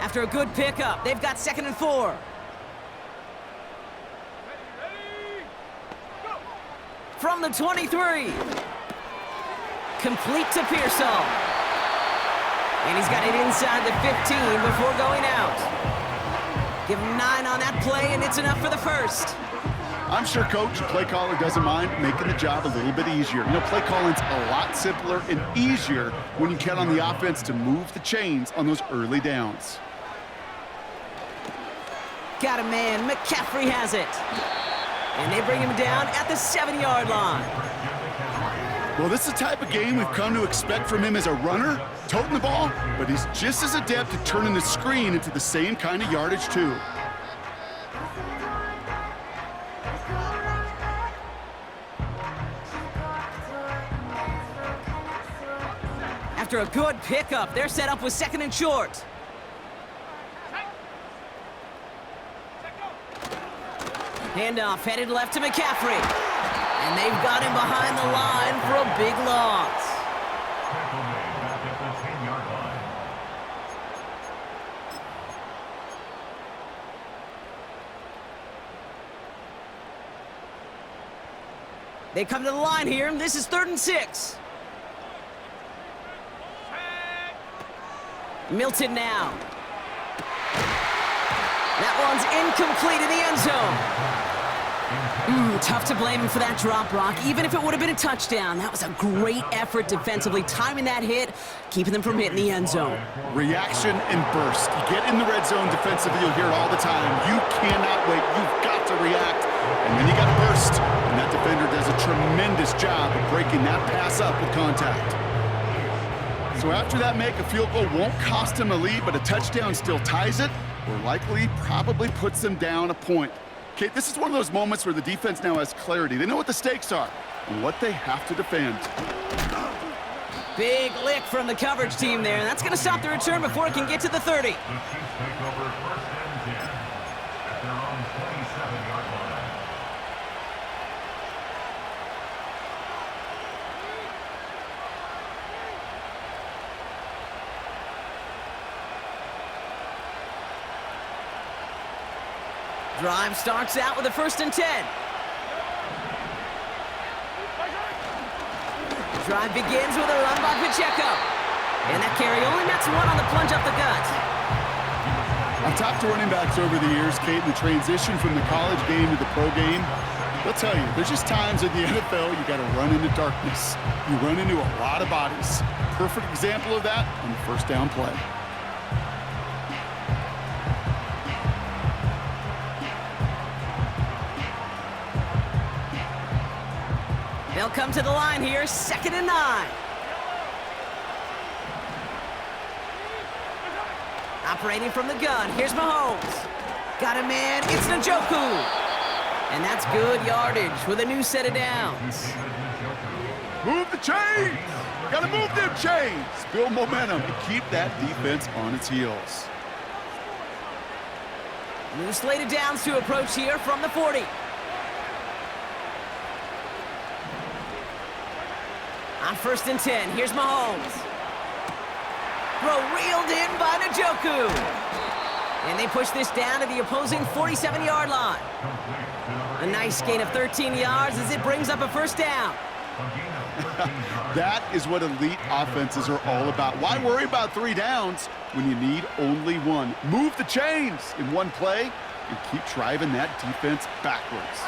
After a good pickup, they've got 2nd and 4. From the 23. Complete to Pearsall. And he's got it inside the 15 before going out. Give him 9 on that play, and it's enough for the first. I'm sure coach, the play caller, doesn't mind making the job a little bit easier. You know, play calling's a lot simpler and easier when you count on the offense to move the chains on those early downs. Got a man. McCaffrey has it. And they bring him down at the 7-yard line. Well, this is the type of game we've come to expect from him as a runner, toting the ball, but he's just as adept at turning the screen into the same kind of yardage, too. After a good pickup, they're set up with 2nd and short. Handoff headed left to McCaffrey. And they've got him behind the line for a big loss. They come to the line here, and this is 3rd and 6. Milton now. That one's incomplete in the end zone. Tough to blame him for that drop, Brock, even if it would have been a touchdown. That was a great effort defensively, timing that hit, keeping them from hitting the end zone. Reaction and burst. You get in the red zone defensively, you'll hear it all the time. You cannot wait. You've got to react. And then you got to burst. And that defender does a tremendous job of breaking that pass up with contact. So after that make, a field goal won't cost him a lead, but a touchdown still ties it, or likely probably puts them down a point. Okay, this is one of those moments where the defense now has clarity. They know what the stakes are and what they have to defend. Big lick from the coverage team there, and that's going to stop the return before it can get to the 30. The Chiefs take over 1st and 10 at their own 27-yard line. Drive starts out with a 1st and 10. Drive begins with a run by Pacheco. And that carry only nets 1 on the plunge up the gut. I've talked to running backs over the years, Kate, the transition from the college game to the pro game. They'll tell you, there's just times in the NFL you got to run into darkness. You run into a lot of bodies. Perfect example of that on the 1st down play. They'll come to the line here, 2nd and 9. Operating from the gun, here's Mahomes. Got a man, it's Njoku. And that's good yardage with a new set of downs. Move the chains! Gotta move them chains! Build momentum and keep that defense on its heels. New slate of downs to approach here from the 40. On 1st and 10, here's Mahomes. Throw reeled in by Njoku. And they push this down to the opposing 47-yard line. A nice gain of 13 yards as it brings up a first down. That is what elite offenses are all about. Why worry about 3 downs when you need only 1? Move the chains in one play and keep driving that defense backwards.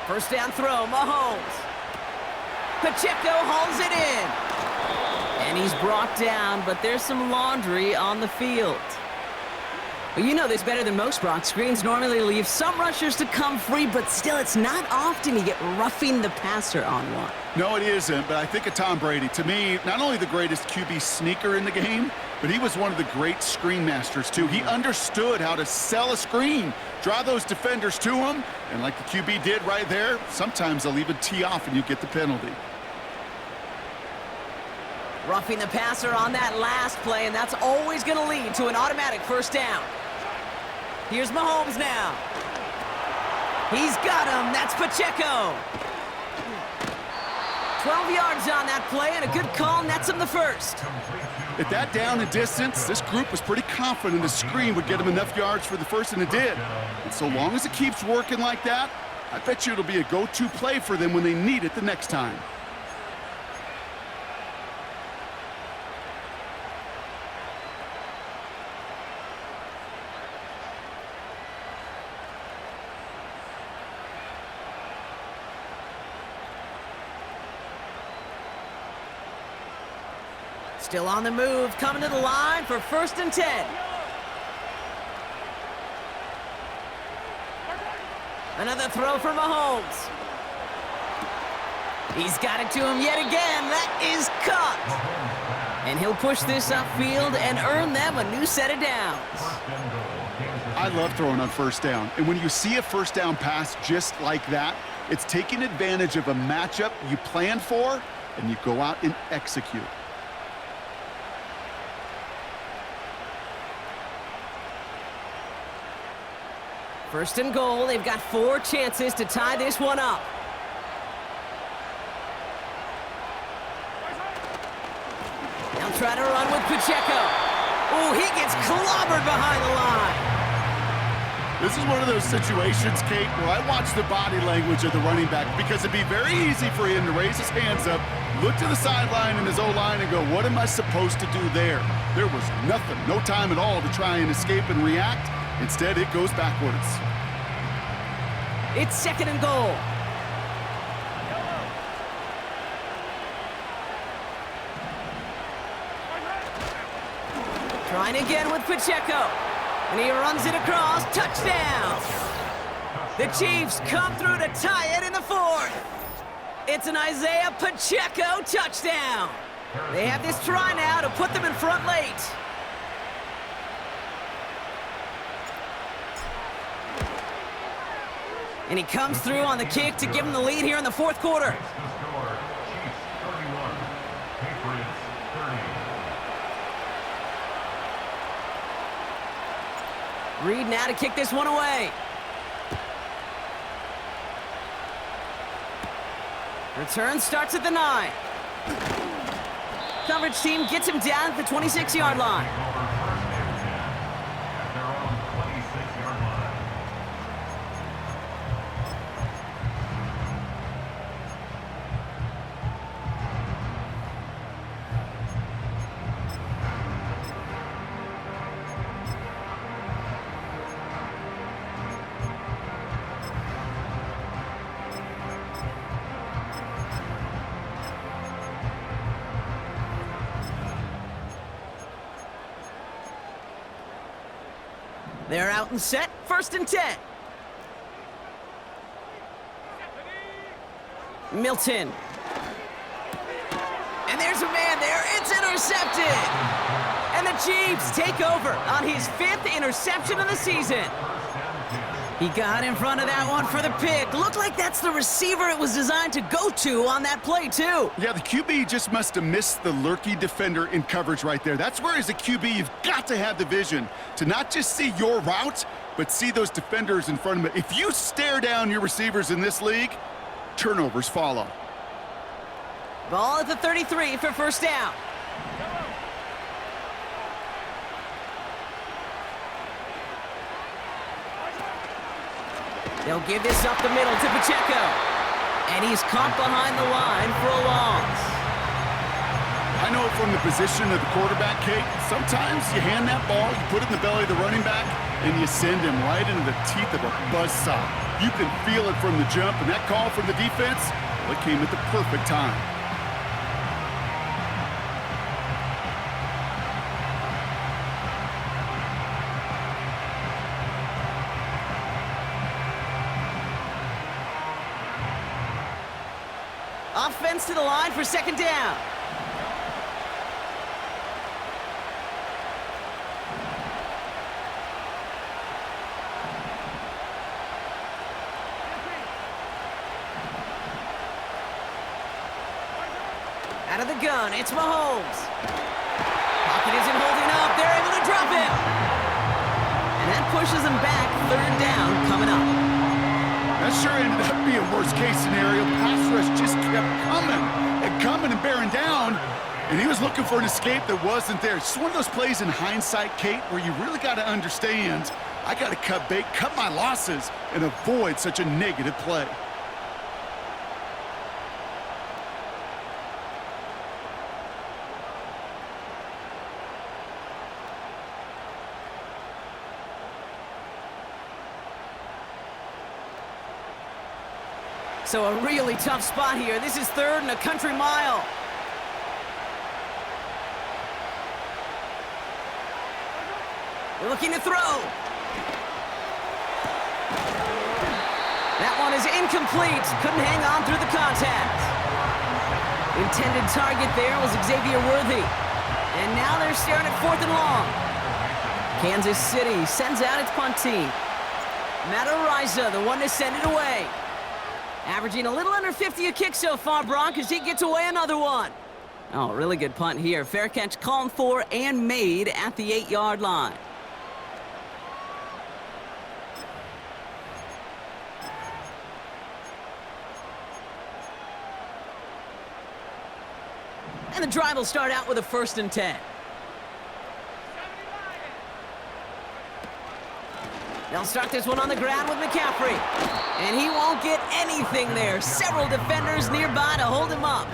First down throw, Mahomes. Pacheco hauls it in. And he's brought down, but there's some laundry on the field. Well, you know this better than most, Brock. Screens normally leave some rushers to come free, but still, it's not often you get roughing the passer on one. No, it isn't, but I think of Tom Brady. To me, not only the greatest QB sneaker in the game, but he was one of the great screen masters, too. He understood how to sell a screen, draw those defenders to him, and like the QB did right there, sometimes they'll even tee off and you get the penalty. Roughing the passer on that last play, and that's always going to lead to an automatic first down. Here's Mahomes now. He's got him. That's Pacheco. 12 yards on that play, and a good call nets him the first. At that down and distance, this group was pretty confident the screen would get him enough yards for the first, and it did. And so long as it keeps working like that, I bet you it'll be a go-to play for them when they need it the next time. Still on the move, coming to the line for 1st and 10. Another throw for Mahomes. He's got it to him yet again. That is caught. And he'll push this upfield and earn them a new set of downs. I love throwing on first down. And when you see a first down pass just like that, it's taking advantage of a matchup you planned for, and you go out and execute. First and goal, they've got 4 chances to tie this one up. They'll try to run with Pacheco. Oh, he gets clobbered behind the line. This is one of those situations, Kate, where I watch the body language of the running back because it'd be very easy for him to raise his hands up, look to the sideline in his O-line and go, what am I supposed to do there? There was nothing, no time at all to try and escape and react. Instead, it goes backwards. It's 2nd and goal. Trying again with Pacheco. And he runs it across. Touchdown! The Chiefs come through to tie it in the 4th. It's an Isaiah Pacheco touchdown. They have this try now to put them in front late. And he comes through on the kick to give him the lead here in the 4th quarter. Chiefs 31, Patriots 30. Reed now to kick this one away. Return starts at the 9. Coverage team gets him down at the 26-yard line. At their own 26-yard line. They're out and set. 1st and 10. Milton. And there's a man there. It's intercepted. And the Chiefs take over on his 5th interception of the season. He got in front of that one for the pick. Looked like that's the receiver it was designed to go to on that play, too. Yeah, the QB just must have missed the lurky defender in coverage right there. That's where, as a QB, you've got to have the vision to not just see your route, but see those defenders in front of it. If you stare down your receivers in this league, turnovers follow. Ball at the 33 for 1st down. They'll give this up the middle to Pacheco. And he's caught behind the line for a loss. I know from the position of the quarterback, Kate, sometimes you hand that ball, you put it in the belly of the running back, and you send him right into the teeth of a buzzsaw. You can feel it from the jump, and that call from the defense, well, it came at the perfect time. Offense to the line for second down. Out of the gun, it's Mahomes. Pocket isn't holding up. They're able to drop him. And that pushes them back. Third down coming up. That sure ended up being a worst-case scenario. Pass rush just kept coming and bearing down, and he was looking for an escape that wasn't there. It's just one of those plays in hindsight, Kate, where you really got to understand, I got to cut bait, cut my losses, and avoid such a negative play. So a really tough spot here. This is third and a country mile. They're looking to throw. That one is incomplete. Couldn't hang on through the contact. Intended target there was Xavier Worthy. And now they're staring at 4th and long. Kansas City sends out its punt team. Matt Ariza, the one to send it away. Averaging a little under 50 a kick so far, Brock, as he gets away another one. Oh, really good punt here. Fair catch called for and made at the 8-yard line. And the drive will start out with a 1st and 10. They'll start this one on the ground with McCaffrey. And he won't get anything there. Several defenders nearby to hold him up.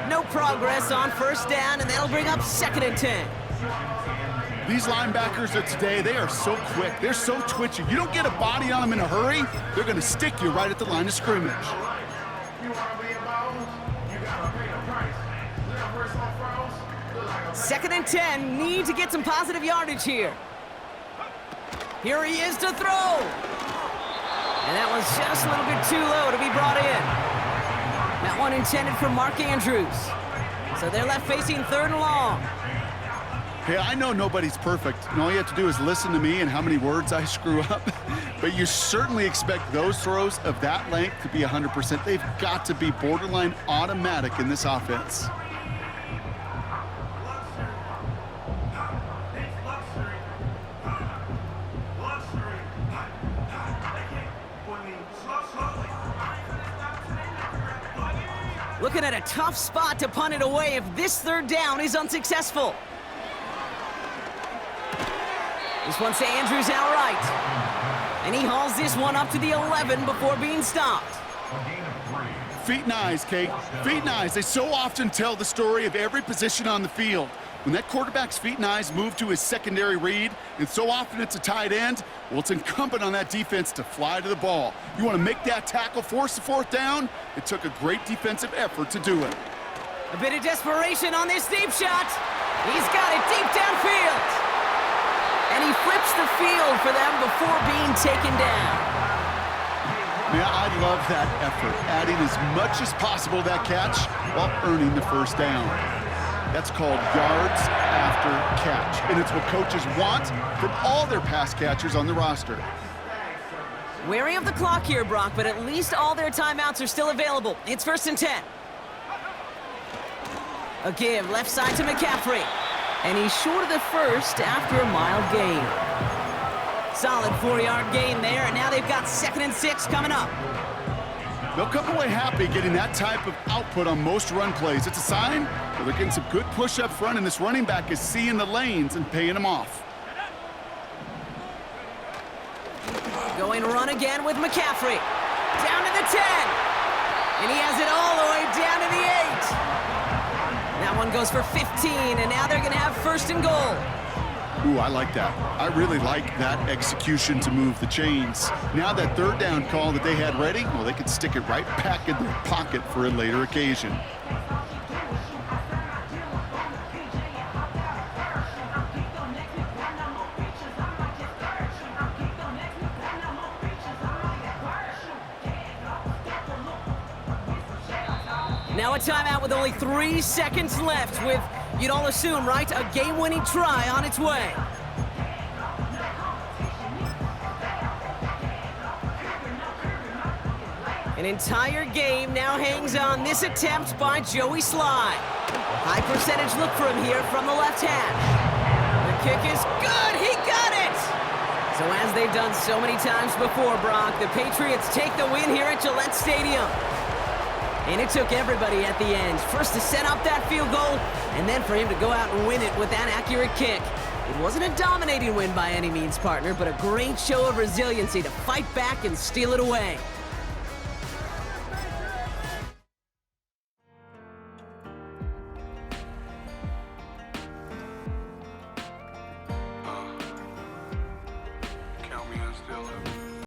No progress on 1st down, and that'll bring up 2nd and 10. These linebackers of today, they are so quick. They're so twitchy. You don't get a body on them in a hurry, they're going to stick you right at the line of scrimmage. 2nd and 10. Need to get some positive yardage here. Here he is to throw. And that was just a little bit too low to be brought in. That one intended for Mark Andrews. So they're left facing 3rd and long. Hey, I know nobody's perfect, and all you have to do is listen to me and how many words I screw up. But you certainly expect those throws of that length to be 100%. They've got to be borderline automatic in this offense. Looking at a tough spot to punt it away if this 3rd down is unsuccessful. This one's to Andrews outright. And he hauls this one up to the 11 before being stopped. Feet and eyes, Kate. Feet and eyes. They so often tell the story of every position on the field. When that quarterback's feet and eyes move to his secondary read, and so often it's a tight end, well, it's incumbent on that defense to fly to the ball. You want to make that tackle, force the 4th down? It took a great defensive effort to do it. A bit of desperation on this deep shot. He's got it deep downfield. And he flips the field for them before being taken down. Man, I love that effort, adding as much as possible to that catch while earning the 1st down. That's called yards after catch, and it's what coaches want from all their pass catchers on the roster. Wary of the clock here, Brock, but at least all their timeouts are still available. It's 1st and 10. A give left side to McCaffrey. And he's short of the 1st after a mild gain. Solid 4-yard gain there, and now they've got 2nd and 6 coming up. They'll come away happy getting that type of output on most run plays. It's a sign that they're getting some good push up front, and this running back is seeing the lanes and paying them off. Going run again with McCaffrey. Down to the 10. And he has it all the way down to the 8. That one goes for 15, and now they're going to have first and goal. Ooh, I like that. I really like that execution to move the chains. Now that third down call that they had ready, well, they could stick it right back in their pocket for a later occasion. Now a timeout with only 3 seconds left with, you'd all assume, right, a game-winning try on its way. An entire game now hangs on this attempt by Joey Sly. High percentage look for him here from the left hash. The kick is good, he got it! So as they've done so many times before, Brock, the Patriots take the win here at Gillette Stadium. And it took everybody at the end. First to set up that field goal, and then for him to go out and win it with that accurate kick. It wasn't a dominating win by any means, partner, but a great show of resiliency to fight back and steal it away.